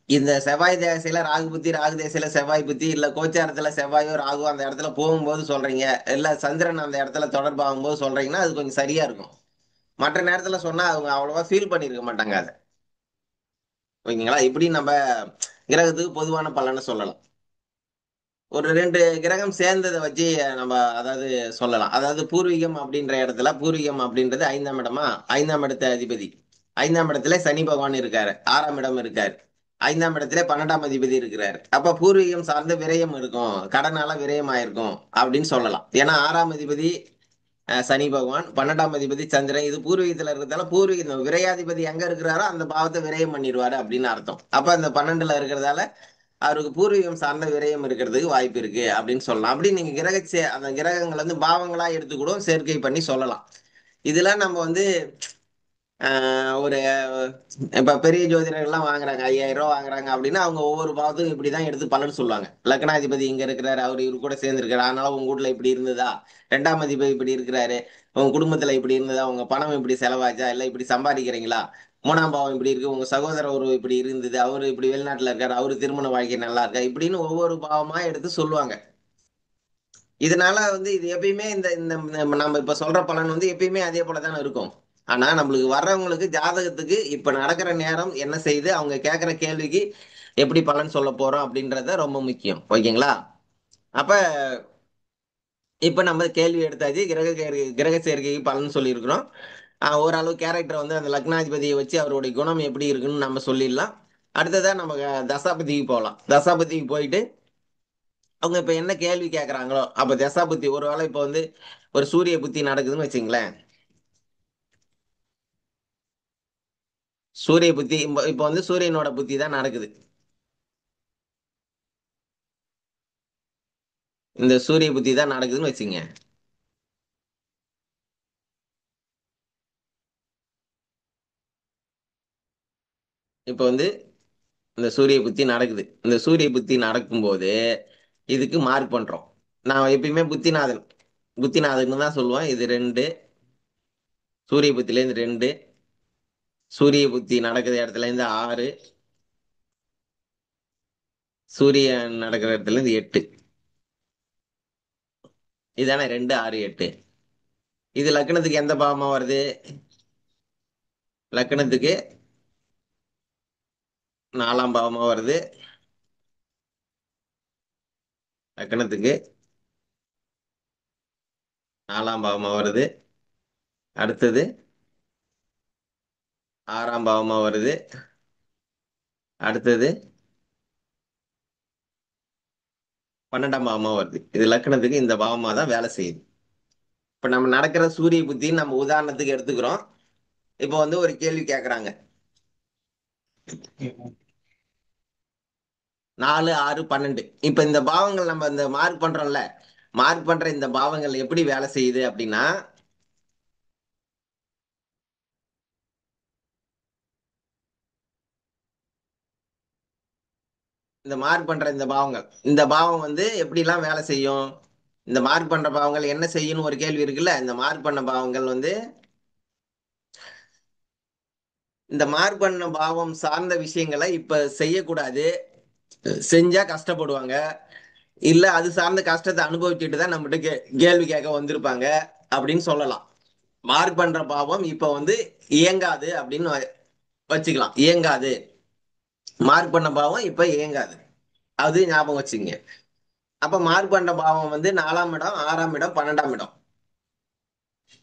இந்த செவ்வாய் திசையில ராகு புத்தி, ராகு திசையில செவ்வாய் புத்தி, இல்ல கோச்சாரத்துல செவ்வாயோ, ராகுவோ அந்த இடத்துல போகும்போது சொல்றீங்க. இல்ல சந்திரன் அந்த இடத்துல தொடர்பாகும்போது சொல்றீங்கன்னா, அது கொஞ்சம் சரியா இருக்கும். மற்ற நேரத்துல சொன்னா அவங்க அவ்வளவா ஃபீல் பண்ணியிருக்க மாட்டாங்க அத. ஓகேங்களா? இப்படி நம்ம கிரகத்துக்கு பொதுவான பலன சொல்லலாம். ஒரு 2 கிரகம் சேர்ந்தத வச்சு நம்ம அதாவது சொல்லலாம். அதாவது பூர்வீகம் அப்படின்ற இடத்துல பூர்வீகம் அப்படின்றது 5ஆம் இடமா, 5ஆம் இடத்து அதிபதி. 5ஆம் இடத்துல சனி பகவான் இருக்காரு. 6ஆம் இடம் இருக்காரு. 5ஆம் இடத்துல 12ஆம் அதிபதி இருக்கிறாரு. அப்ப பூர்வீகம் சார்ந்த விரயம் இருக்கும். கடனால விரயம் ஆயிருக்கும் அப்படின்னு சொல்லலாம். ஏன்னா 6ஆம் அதிபதி சனி பகவான், 12ஆம் அதிபதி சந்திரன். இது பூர்வீகத்துல இருக்கிறதால பூர்வீகம் விரையாதிபதி எங்க இருக்கிறாரோ அந்த பாவத்தை விரயம் பண்ணிடுவாரு அப்படின்னு அர்த்தம். அப்ப அந்த 12ல இருக்கிறதால அவருக்கு பூர்வீகம் சார்ந்த விரயம் இருக்கிறதுக்கு வாய்ப்பு இருக்கு அப்படின்னு சொல்லலாம். அப்படி நீங்க அந்த கிரகங்கள் வந்து பாவங்களா எடுத்து கூட சேர்க்கை பண்ணி சொல்லலாம். இதெல்லாம் நம்ம வந்து ஒரு இப்ப பெரிய ஜோதிடர்கள்லாம் வாங்குறாங்க. 5,000 ரூவா வாங்குறாங்க அப்படின்னா, அவங்க ஒவ்வொரு பாவத்துக்கும் இப்படிதான் எடுத்து பலன் சொல்லுவாங்க. லக்னாதிபதி இங்க இருக்கிறாரு. அவரு இவரு கூட சேர்ந்திருக்காரு. அதனால உங்க வீட்ல இப்படி இருந்ததா? 2ஆம் அதிபதி இப்படி இருக்கிறாரு. உங்க குடும்பத்துல இப்படி இருந்ததா? உங்க பணம் இப்படி செலவாச்சா? இல்ல இப்படி சம்பாதிக்கிறீங்களா? 3ஆம் பாவம் இப்படி இருக்கு. உங்க சகோதரர் உறவு இப்படி இருந்தது. அவரு இப்படி வெளிநாட்டுல இருக்காரு. அவரு திருமண வாழ்க்கை நல்லா இருக்கா? இப்படின்னு ஒவ்வொரு பாவமா எடுத்து சொல்லுவாங்க. இதனால வந்து இது எப்பயுமே இந்த இந்த நம்ம இப்ப சொல்ற பலன் வந்து எப்பயுமே அதே போல தானே இருக்கும். ஆனா நம்மளுக்கு வர்றவங்களுக்கு ஜாதகத்துக்கு இப்ப நடக்கிற நேரம் என்ன செய்யுது, அவங்க கேட்கிற கேள்விக்கு எப்படி பலன் சொல்ல போறோம் அப்படின்றத ரொம்ப முக்கியம். ஓகேங்களா? அப்ப இப்ப நம்ம கேள்வி எடுத்தாச்சு. கிரக சேர்க்கைக்கு பலன் சொல்லியிருக்கிறோம். ஓரளவு கேரக்டர் வந்து அந்த லக்னாதிபதியை வச்சு அவருடைய குணம் எப்படி இருக்குன்னு நம்ம சொல்லிடலாம். அடுத்ததா நம்ம தசாபதிக்கு போகலாம். தசாபதிக்கு போயிட்டு அவங்க இப்ப என்ன கேள்வி கேட்கறாங்களோ, அப்ப தசாபுத்தி ஒருவேளை இப்ப வந்து ஒரு சூரிய புத்தி நடக்குதுன்னு வச்சுங்களேன். சூரிய புத்தி இப்ப வந்து சூரியனோட புத்தி தான் நடக்குது. இந்த சூரிய புத்தி தான் நடக்குதுன்னு வச்சுங்க. இப்ப வந்து இந்த சூரிய புத்தி நடக்குது. இந்த சூரிய புத்தி நடக்கும்போது இதுக்கு மார்க் பண்றோம். நான் எப்பயுமே புத்திநாதன். புத்திநாதன்னு தான் சொல்லுவேன். இது 2 சூரிய புத்திலேருந்து 2 சூரிய புத்தி நடக்கிற இடத்துல இருந்து 6 சூரியன் நடக்கிற இடத்துல இருந்து 8. இதானே 2, 6, 8. இது லக்னத்துக்கு எந்த பாவமா வருது? லக்னத்துக்கு 4ஆம் பாவமா வருது. லக்னத்துக்கு 4ஆம் பாவமா வருது. அடுத்தது 6ஆம் பாவமா வருது. அடுத்தது 12ஆம் பாவமா வருது. இது லக்னத்துக்கு இந்த பாவமா தான் வேலை செய்யுது. இப்ப நம்ம நடக்கிற சூரிய புத்தின்னு நம்ம உதாரணத்துக்கு எடுத்துக்கிறோம். இப்ப வந்து ஒரு கேள்வி கேட்கறாங்க. 4, 6, 12. இப்ப இந்த பாவங்கள் நம்ம இந்த மார்க் பண்றோம்ல. மார்க் பண்ற இந்த பாவங்கள் எப்படி வேலை செய்யுது அப்படின்னா, இந்த மார்க் பண்ற இந்த பாவங்கள். இந்த பாவம் வந்து எப்படிலாம் வேலை செய்யும்? இந்த மார்க் பண்ற பாவங்கள் என்ன செய்யும்னு ஒரு கேள்வி இருக்குல்ல. இந்த மார்க் பண்ண பாவங்கள் வந்து இந்த மார்க் பண்ண பாவம் சார்ந்த விஷயங்களை இப்ப செய்யக்கூடாது. செஞ்சா கஷ்டப்படுவாங்க. இல்ல அது சார்ந்த கஷ்டத்தை அனுபவிச்சுட்டு தான் நம்மகிட்ட கேள்வி கேட்க வந்திருப்பாங்க அப்படின்னு சொல்லலாம். மார்க் பண்ற பாவம் இப்ப வந்து இயங்காது அப்படின்னு வச்சுக்கலாம். இயங்காது. மார்க் பண்ண பாவம் இப்ப இயங்காது. அது ஞாபகம் வச்சுங்க. அப்ப மார்க் பண்ற பாவம் வந்து 4ஆம் இடம், 6ஆம் இடம், 12ஆம் இடம்.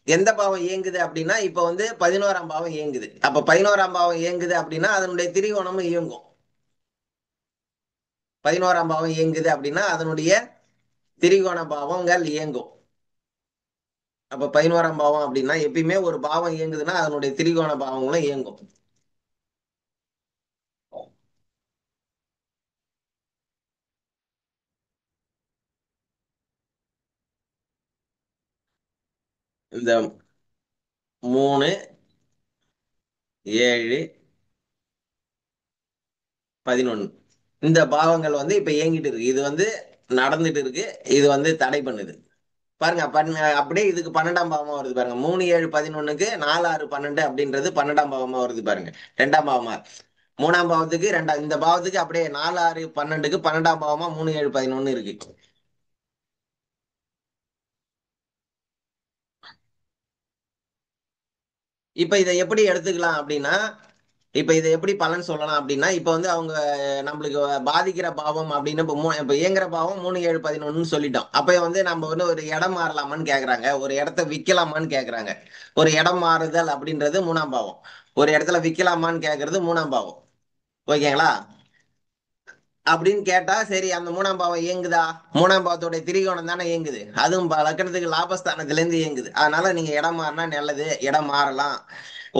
எந்த பாவம் இயங்குது அப்படின்னா இப்ப வந்து 11ஆம் பாவம் இயங்குது. அப்ப 11ஆம் பாவம் இயங்குது அப்படின்னா அதனுடைய திரிகோணமும் இயங்கும். 11ஆம் பாவம் இயங்குது அப்படின்னா அதனுடைய திரிகோண பாவங்கள் இயங்கும். அப்ப 11ஆம் பாவம் அப்படின்னா எப்பயுமே ஒரு பாவம் இயங்குதுன்னா அதனுடைய திரிகோண பாவங்களும் இயங்கும். இந்த 3, 7, 11 இந்த பாவங்கள் வந்து இப்ப இயங்கிட்டு இருக்கு. இது வந்து நடந்துட்டு இருக்கு. இது வந்து தடை பண்ணுது. பாருங்க அப்படியே இதுக்கு 12ஆம் பாவமா வருது பாருங்க. 3, 7, 11க்கு 4, 6, 12 அப்படின்றது 12ஆம் பாவமா வருது பாருங்க. 2ஆம் பாவமா. 3ஆம் பாவத்துக்கு இந்த பாவத்துக்கு அப்படியே 4, 6, 12க்கு 12ஆம் பாவமா 3, 7, 11 இருக்கு. இப்ப இதை எப்படி எடுத்துக்கலாம் அப்படின்னா, இப்ப இதை எப்படி பலன் சொல்லலாம் அப்படின்னா, இப்ப வந்து அவங்க நம்மளுக்கு பாதிக்கிற பாவம் அப்படின்னு இப்ப இயங்குற பாவம் 3, 7, 11 சொல்லிட்டோம். அப்ப வந்து நம்ம வந்து ஒரு இடம் மாறலாமான்னு கேக்குறாங்க. ஒரு இடத்த விக்கலாமான்னு கேக்குறாங்க. ஒரு இடம் மாறுதல் அப்படின்றது 3ஆம் பாவம். ஒரு இடத்துல விக்கலாமான்னு கேக்குறது 3ஆம் பாவம். ஓகேங்களா? அப்படின்னு கேட்டா சரி அந்த 3ஆம் பாவம் இயங்குதா? 3ஆம் பாவத்தோட திரிகோணம் தானே இயங்குது. அதுவும் லக்னத்துக்கு லாபஸ்தானத்துல இருந்து இயங்குது. அதனால நீங்க இடம் மாறினா நல்லது. இடம் மாறலாம்.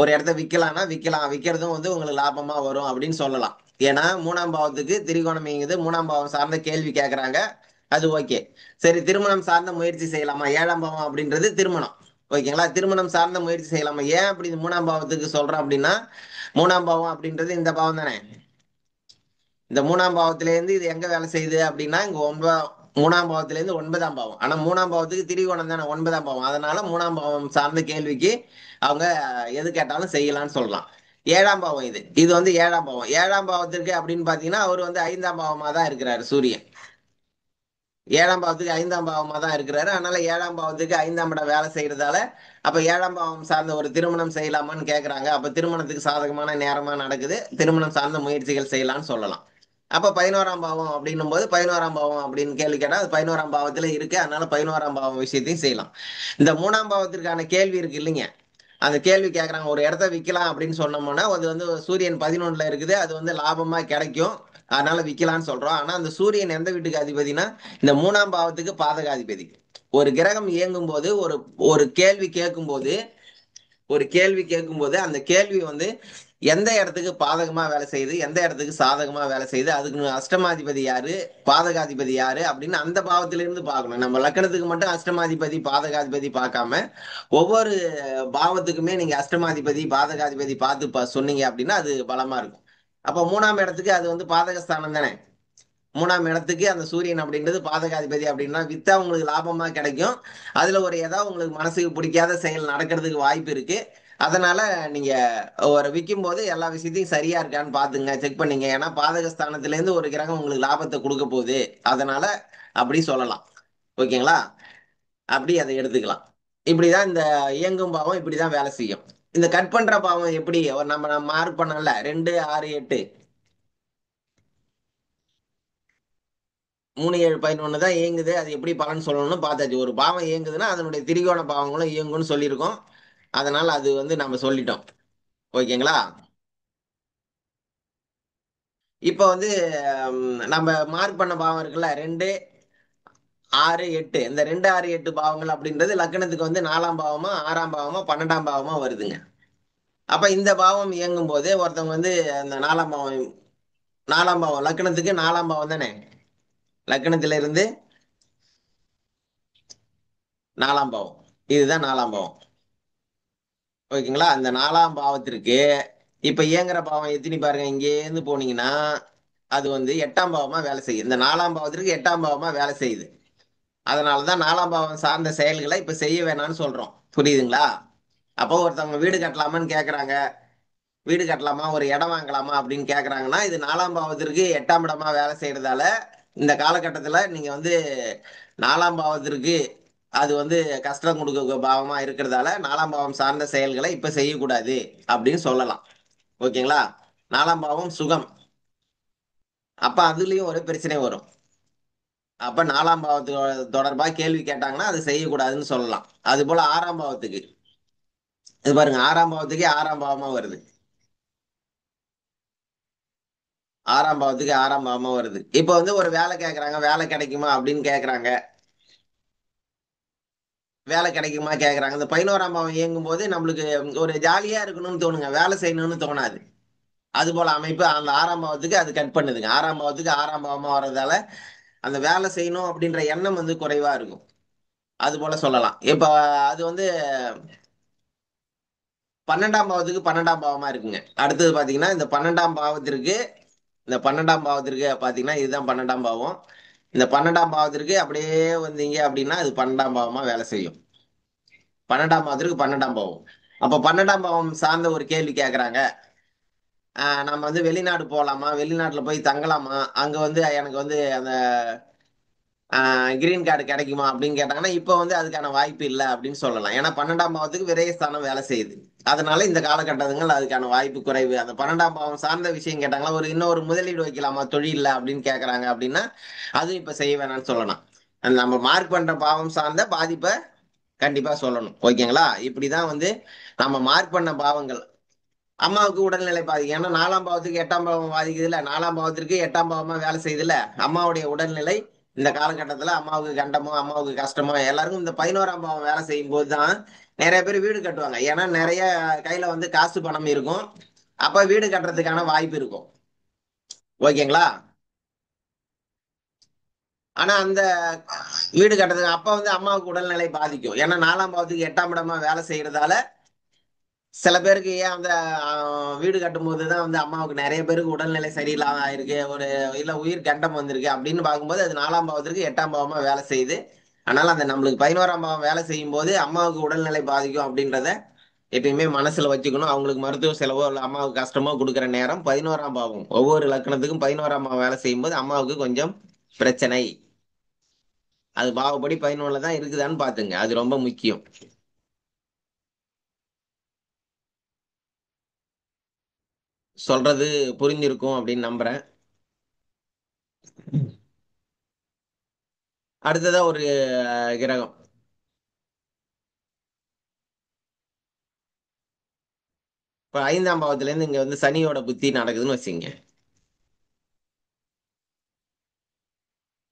ஒரு இடத்த விக்கலாம்னா விக்கலாம். விக்கிறதும் வந்து உங்களுக்கு லாபமா வரும் அப்படின்னு சொல்லலாம். ஏன்னா 3ஆம் பாவத்துக்கு திரிகோணம் இயங்குது. 3ஆம் பாவம் சார்ந்த கேள்வி கேட்கறாங்க. அது ஓகே. சரி திருமணம் சார்ந்த முயற்சி செய்யலாமா? 7ஆம் பாவம் அப்படின்றது திருமணம். ஓகேங்களா? திருமணம் சார்ந்த முயற்சி செய்யலாமா? ஏன் அப்படி 3ஆம் பாவத்துக்கு சொல்றோம் அப்படின்னா 3ஆம் பாவம் அப்படின்றது இந்த பாவம் தானே. இந்த 3ஆம் பாவத்தில இருந்து இது எங்க வேலை செய்யுது அப்படின்னா இங்க 3ஆம் பாவத்தில இருந்து 9ஆம் பாவம். ஆனா 3ஆம் பாவத்துக்கு திரிகோணம் தானே 9ஆம் பாவம். அதனால 3ஆம் பாவம் சார்ந்த கேள்விக்கு அவங்க எது கேட்டாலும் செய்யலாம்னு சொல்லலாம். 7ஆம் பாவம் இது. இது வந்து 7ஆம் பாவம். 7ஆம் பாவத்திற்கு அப்படின்னு பாத்தீங்கன்னா அவர் வந்து 5ஆம் பாவமா தான் இருக்கிறாரு சூரியன். 7ஆம் பாவத்துக்கு 5ஆம் பாவமா தான் இருக்கிறாரு. அதனால 7ஆம் பாவத்துக்கு 5ஆம் இடம் வேலை செய்யறதால அப்ப 7ஆம் பாவம் சார்ந்த ஒரு திருமணம் செய்யலாமான்னு கேக்குறாங்க. அப்ப திருமணத்துக்கு சாதகமான நேரமா நடக்குது. திருமணம் சார்ந்த முயற்சிகள் செய்யலாம்னு சொல்லலாம். அப்ப 11ஆம் பாவம் அப்படின்னும் போது 11ஆம் பாவம் அப்படின்னு கேள்வி கேட்டா அது 11ஆம் பாவத்துல இருக்கு. அதனால 11ஆம் பாவம் விஷயத்தையும் செய்யலாம். இந்த 3ஆம் பாவத்திற்கான கேள்வி இருக்கு இல்லைங்க. அந்த கேள்வி கேட்கறாங்க ஒரு இடத்த விற்கலாம் அப்படின்னு சொன்னோம்னா அது வந்து சூரியன் 11ல இருக்குது. அது வந்து லாபமா கிடைக்கும். அதனால விற்கலாம்னு சொல்றோம். ஆனா அந்த சூரியன் எந்த வீட்டுக்கு அதிபதினா இந்த 3ஆம் பாவத்துக்கு பாதகாதிபதி. ஒரு கிரகம் இயங்கும் போது ஒரு ஒரு கேள்வி கேட்கும் போது அந்த கேள்வி வந்து எந்த இடத்துக்கு பாதகமா வேலை செய்யுது எந்த இடத்துக்கு சாதகமா வேலை செய்யுது அதுக்கு அஷ்டமாதிபதி யாரு பாதகாதிபதி யாரு அப்படின்னு அந்த பாவத்திலிருந்து பார்க்கணும். நம்ம லக்கணத்துக்கு மட்டும் அஷ்டமாதிபதி பாதகாதிபதி பார்க்காம ஒவ்வொரு பாவத்துக்குமே நீங்க அஷ்டமாதிபதி பாதகாதிபதி பார்த்து சொன்னீங்க அப்படின்னா அது பலமா இருக்கும். அப்ப 3ஆம் இடத்துக்கு அது வந்து பாதகஸ்தானம் தானே. 3ஆம் இடத்துக்கு அந்த சூரியன் அப்படின்றது பாதகாதிபதி அப்படின்னா வித்தா உங்களுக்கு லாபமா கிடைக்கும். அதுல ஒரு ஏதாவது உங்களுக்கு மனசுக்கு பிடிக்காத செயல் நடக்கிறதுக்கு வாய்ப்பு இருக்கு. அதனால நீங்க ஒரு விற்கும் போது எல்லா விஷயத்தையும் சரியா இருக்கான்னு பாத்துங்க செக் பண்ணீங்க. ஏன்னா பாதகஸ்தானத்துல இருந்து ஒரு கிரகம் உங்களுக்கு லாபத்தை கொடுக்க போகுது. அதனால அப்படி சொல்லலாம். ஓகேங்களா? அப்படி அதை எடுத்துக்கலாம். இப்படிதான் இந்த இயங்கும் பாவம் இப்படிதான் வேலை செய்யும். இந்த கட் பண்ற பாவம் எப்படி நம்ம மார்க் பண்ணல 2, 6, 8, 3, 7, 11 தான் இயங்குது. அது எப்படி பலன் சொல்லணும்னு பார்த்தாச்சு. ஒரு பாவம் இயங்குதுன்னா அதனுடைய திரிகோண பாவங்களும் இயங்கும்னு சொல்லியிருக்கோம். அதனால அது வந்து நம்ம சொல்லிட்டோம். ஓகேங்களா? இப்ப வந்து நம்ம மார்க் பண்ண பாவம் இருக்குல்ல 2, 6, 8 இந்த 2, 6, 8 பாவங்கள் அப்படின்றது லக்னத்துக்கு வந்து 4ஆம் பாவமா 6ஆம் பாவமா 12ஆம் பாவமா வருதுங்க. அப்ப இந்த பாவம் இயங்கும் போது ஒருத்தவங்க வந்து அந்த 4ஆம் பாவம் லக்னத்துக்கு 4ஆம் பாவம் தானே. லக்னத்தில இருந்து 4ஆம் பாவம். இதுதான் 4ஆம் பாவம். ஓகேங்களா? அந்த 4ஆம் பாவத்திற்கு இப்ப இயங்குற பாவம் எத்தினி பாருங்க. இங்கே இருந்து போனீங்கன்னா அது வந்து 8ஆம் பாவமா வேலை செய்யுது. இந்த 4ஆம் பாவத்திற்கு 8ஆம் பாவமா வேலை செய்யுது. அதனாலதான் 4ஆம் பாவம் சார்ந்த செயல்களை இப்ப செய்ய வேணாம்னு சொல்றோம். புரியுதுங்களா? அப்போ ஒருத்தவங்க வீடு கட்டலாமான்னு கேக்குறாங்க. வீடு கட்டலாமா ஒரு இடம் வாங்கலாமா அப்படின்னு கேக்குறாங்கன்னா இது 4ஆம் பாவத்திற்கு 8ஆம் இடமா வேலை செய்யறதால இந்த காலகட்டத்துல நீங்க வந்து 4ஆம் பாவத்திற்கு அது வந்து கஷ்டம் கொடுக்க பாவமா இருக்கிறதால 4ஆம் பாவம் சார்ந்த செயல்களை இப்ப செய்யக்கூடாது அப்படின்னு சொல்லலாம். ஓகேங்களா? 4ஆம் பாவம் சுகம். அப்ப அதுலயும் ஒரு பிரச்சனை வரும். அப்ப நாலாம் பாவத்துக்கு தொடர்பா கேள்வி கேட்டாங்கன்னா அது செய்யக்கூடாதுன்னு சொல்லலாம். அது போல ஆறாம் பாவத்துக்கு, இது பாருங்க, ஆறாம் பாவத்துக்கே ஆறாம் பாவமா வருது. ஆறாம் பாவத்துக்கு ஆறாம் பாவமா வருது. இப்ப வந்து ஒரு வேலை கேட்கறாங்க, வேலை கிடைக்குமா அப்படின்னு கேட்கறாங்க. வேலை கிடைக்குமா கேட்கறாங்க. இந்த 11ஆம் பாவம் இயங்கும் போது நம்மளுக்கு ஒரு ஜாலியா இருக்கணும்னு தோணுங்க. வேலை செய்யணும்னு தோணாது. அது போல அமைப்பு அந்த ஆறாம் பாவத்துக்கு அது கட் பண்ணுதுங்க. ஆறாம் பாவத்துக்கு ஆறாம் பாவமா வர்றதால அந்த வேலை செய்யணும் அப்படின்ற எண்ணம் வந்து குறைவா இருக்கும். அது போல சொல்லலாம். இப்ப அது வந்து 12ஆம் பாவத்துக்கு 12ஆம் பாவமா இருக்குங்க. அடுத்தது பாத்தீங்கன்னா, இந்த 12ஆம் பாவத்திற்கு பாத்தீங்கன்னா, இதுதான் 12ஆம் பாவம். இந்த 12ஆம் பாவத்திற்கு அப்படியே வந்தீங்க அப்படின்னா, அது 12ஆம் பாவமா வேலை செய்யும். 12ஆம் பாவத்திற்கு 12ஆம் பாவம். அப்ப 12ஆம் பாவம் சார்ந்த ஒரு கேள்வி கேட்கறாங்க. நம்ம வந்து வெளிநாடு போலாமா? வெளிநாட்டுல போய் தங்கலாமா? அங்க வந்து எனக்கு வந்து அந்த கிரீன் கார்டு கிடைக்குமா? அப்படின்னு கேட்டாங்கன்னா, இப்ப வந்து அதுக்கான வாய்ப்பு இல்ல அப்படின்னு சொல்லலாம். ஏன்னா 12ஆம் பாவத்துக்கு விரயஸ்தானம் வேலை செய்யுது. அதனால இந்த காலகட்டங்கள் அதுக்கான வாய்ப்பு குறைவு. அந்த 12ஆம் பாவம் சார்ந்த விஷயம் கேட்டாங்களா, இன்னொரு முதலீடு வைக்கலாமா தொழில்ல அப்படின்னு கேட்கறாங்க அப்படின்னா, அதுவும் இப்ப செய்ய வேணாம்னு சொல்லலாம். நம்ம மார்க் பண்ற பாவம் சார்ந்த பாதிப்ப கண்டிப்பா சொல்லணும். ஓகேங்களா? இப்படிதான் வந்து நம்ம மார்க் பண்ண பாவங்கள். அம்மாவுக்கு உடல்நிலை பாதிக்கும். ஏன்னா 4ஆம் பாவத்துக்கு 8ஆம் பாவம் பாதிக்குதுல்ல. 4ஆம் பாவத்திற்கு 8ஆம் பாவமா வேலை செய்யுதுல்ல. அம்மாவுடைய உடல்நிலை இந்த காலகட்டத்துல அம்மாவுக்கு கண்டமோ, அம்மாவுக்கு கஷ்டமோ எல்லாருக்கும் இந்த 11ஆம் பாவம் வேலை செய்யும்போது தான் நெறைய பேர் வீடு கட்டுவாங்க. ஏன்னா நெறைய கையில வந்து காசு பணம் இருக்கும். அப்ப வீடு கட்டுறதுக்கான வாய்ப்பு இருக்கும். ஓகேங்களா? ஆனா அந்த வீடு கட்டுறதுக்கு அப்ப வந்து அம்மாவுக்கு உடல்நிலை பாதிக்கும். ஏன்னா 4ஆம் பாவத்துக்கு 8ஆம் இடமா வேலை செய்யறதால சில பேருக்கு ஏன் அந்த வீடு கட்டும்போது தான் வந்து அம்மாவுக்கு நெறைய பேருக்கு உடல்நிலை சரியில்லாம ஆயிருக்கு. இல்ல உயிர் கண்டம் வந்திருக்கு அப்படின்னு பார்க்கும்போது, அது 4ஆம் பாவத்திற்கு 8ஆம் பாவமா வேலை செய்யுது. அதனால அந்த நம்மளுக்கு 11ஆம் பாவம் வேலை செய்யும்போது, அம்மாவுக்கு உடல்நிலை பாதிக்கும் அப்படின்றத எப்பயுமே மனசுல வச்சுக்கணும். அவங்களுக்கு மருத்துவ செலவோ, இல்ல அம்மாவுக்கு கஷ்டமோ குடுக்குற நேரம் 11ஆம் பாவம். ஒவ்வொரு லக்னத்துக்கும் 11ஆம் பாவம் வேலை செய்யும்போது, அம்மாவுக்கு கொஞ்சம் பிரச்சனை. அது பாவப்படி 11ல தான் இருக்குதான்னு பாத்துங்க. அது ரொம்ப முக்கியம். சொல்றது புரிஞ்சிருக்கும் அப்படின்னு நம்புறேன். அடுத்ததா ஒரு கிரகம். இப்ப 5ஆம் பாவத்துல இருந்து இங்க வந்து சனியோட புத்தி நடக்குதுன்னு வச்சுங்க.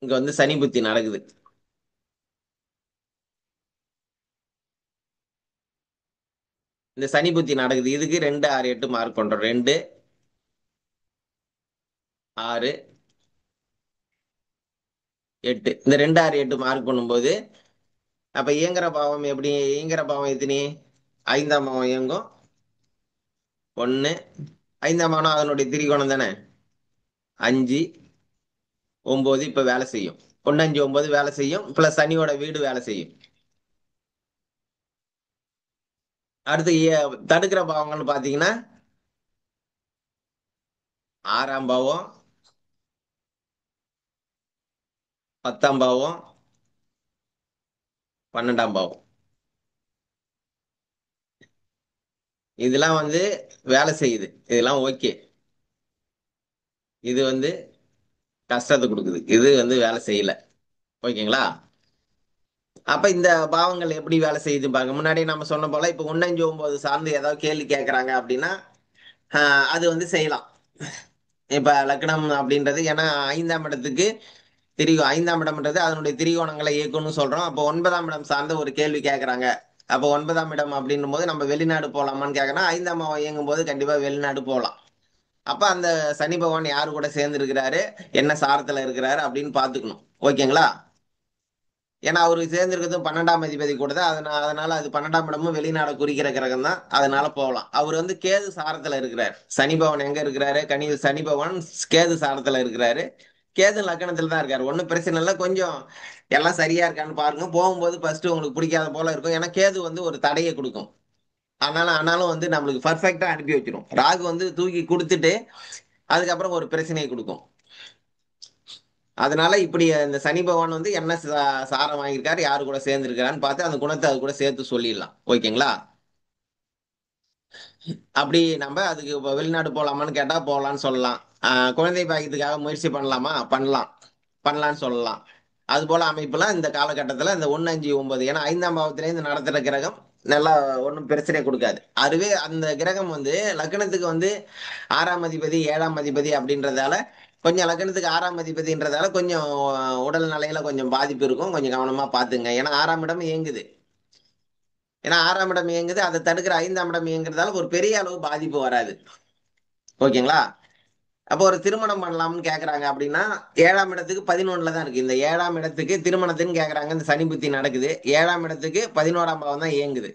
இங்க வந்து சனி புத்தி நடக்குது. இந்த சனி புத்தி நடக்குது. இதுக்கு 2, 6, 8 மார்க் பண்றோம். 2, 6, 8. இந்த 2, 6, 8 மார்க் பண்ணும்போது, அப்ப இயங்குற பாவம் எப்படி? இயங்குற பாவம் எத்தனி? 5ஆம் பாவம் இயங்கும். 1, 5ஆம் பாவம் அதனுடைய திரிகோணம் தானே? 5, 9 இப்ப வேலை செய்யும். 1, 5, 9 வேலை செய்யும். பிளஸ் சனியோட வீடு வேலை செய்யும். அடுத்து தடுக்கிற பாவங்கள்னு பாத்தீங்கன்னா, 6ஆம் பாவம், 10ஆம் பாவம், 12ஆம் பாவம். இதெல்லாம் வந்து வேலை செய்யுது. இதெல்லாம் ஓகே. இது வந்து கஷ்டத்தை கொடுக்குது. இது வந்து வேலை செய்யல. ஓகேங்களா? அப்ப இந்த பாவங்கள் எப்படி வேலை செய்யுது பாருங்க. முன்னாடி நம்ம சொன்ன போல இப்ப 1, 5, 9 சார்ந்து ஏதாவது கேள்வி கேட்கறாங்க அப்படின்னா, அது வந்து செய்யலாம். இப்ப லக்னம் அப்படின்றது ஏன்னா 5ஆம் இடத்துக்கு 5ஆம் இடம்ன்றது அதனுடைய திரிகோணங்களை இயக்கும்னு சொல்றோம். அப்போ 9ஆம் இடம் சார்ந்த ஒரு கேள்வி கேட்கறாங்க. அப்போ 9ஆம் இடம் அப்படின்னும் போது நம்ம வெளிநாடு போலாமான்னு கேட்கறோம். 5ஆம் பாவம் இயங்கும் போது கண்டிப்பா வெளிநாடு போலாம். அப்ப அந்த சனி பகவான் யாரு கூட சேர்ந்து இருக்கிறாரு, என்ன சாரத்துல இருக்கிறாரு அப்படின்னு பாத்துக்கணும். ஓகேங்களா? ஏன்னா அவரு சேர்ந்திருக்கிறதும் 12ஆம் அதிபதி கூட தான். அதனால அது 12ஆம் இடமும் வெளிநாட குறிக்கிற கிரகம் தான். அதனால போகலாம். அவர் வந்து கேது சாரத்துல இருக்கிறார். சனி பகவான் எங்க இருக்கிறாரு? சனி பகவான் கேது சாரத்துல இருக்கிறாரு. கேது லக்னத்துல தான் இருக்காரு. ஒண்ணும் பிரச்சனை இல்ல. கொஞ்சம் எல்லாம் சரியா இருக்கான்னு பாருங்க. போகும்போது ஃபர்ஸ்ட் உங்களுக்கு பிடிக்காத போல இருக்கும். ஏன்னா கேது வந்து ஒரு தடையை கொடுக்கும். ஆனாலும் வந்து நம்மளுக்கு பர்ஃபெக்ட்டா அனுப்பி வச்சிரும். ராகு வந்து தூக்கி கொடுத்துட்டு அதுக்கப்புறம் ஒரு பிரச்சனையை கொடுக்கும். அதனால இப்படி இந்த சனி பகவான் வந்து என்ன சாரம் வாங்கியிருக்காரு, யாரு கூட சேர்ந்திருக்கிறான்னு பார்த்து அந்த குணத்தை அது கூட சேர்த்து சொல்லிடலாம். ஓகேங்களா? அப்படி நம்ம அதுக்கு இப்ப வெளிநாடு போலாமான்னு கேட்டா போலான்னு சொல்லலாம். குழந்தை பாக்கியத்துக்காக முயற்சி பண்ணலாமா? பண்ணலாம். பண்ணலான்னு சொல்லலாம். அது போல அமைப்புலாம் இந்த காலகட்டத்துல இந்த 1, 5, 9 ஏன்னா 5ஆம் பாவத்திலேருந்து நடத்துற கிரகம் நல்லா ஒன்றும் பிரச்சனை கொடுக்காது. அதுவே அந்த கிரகம் வந்து லக்னத்துக்கு வந்து 6ஆம் அதிபதி 7ஆம் அதிபதி அப்படின்றதால கொஞ்சம் லக்னத்துக்கு 6ஆம் அதிபதின்றதால கொஞ்சம் உடல் நிலையில கொஞ்சம் பாதிப்பு இருக்கும். கொஞ்சம் கவனமா பாத்துங்க. ஏன்னா 6ஆம் இடம் இயங்குது. ஏன்னா 6ஆம் இடம் இயங்குது, அதை தடுக்கிற 5ஆம் இடம் இயங்குறதால ஒரு பெரிய அளவு பாதிப்பு வராது. ஓகேங்களா? அப்போ ஒரு திருமணம் பண்ணலாம்னு கேக்குறாங்க அப்படின்னா 7ஆம் இடத்துக்கு 11ல தான் இருக்கு. இந்த 7ஆம் இடத்துக்கு திருமணத்துன்னு கேக்குறாங்க. இந்த சனி புத்தி நடக்குது. 7ஆம் இடத்துக்கு 11ஆம் பாவம் தான் இயங்குது.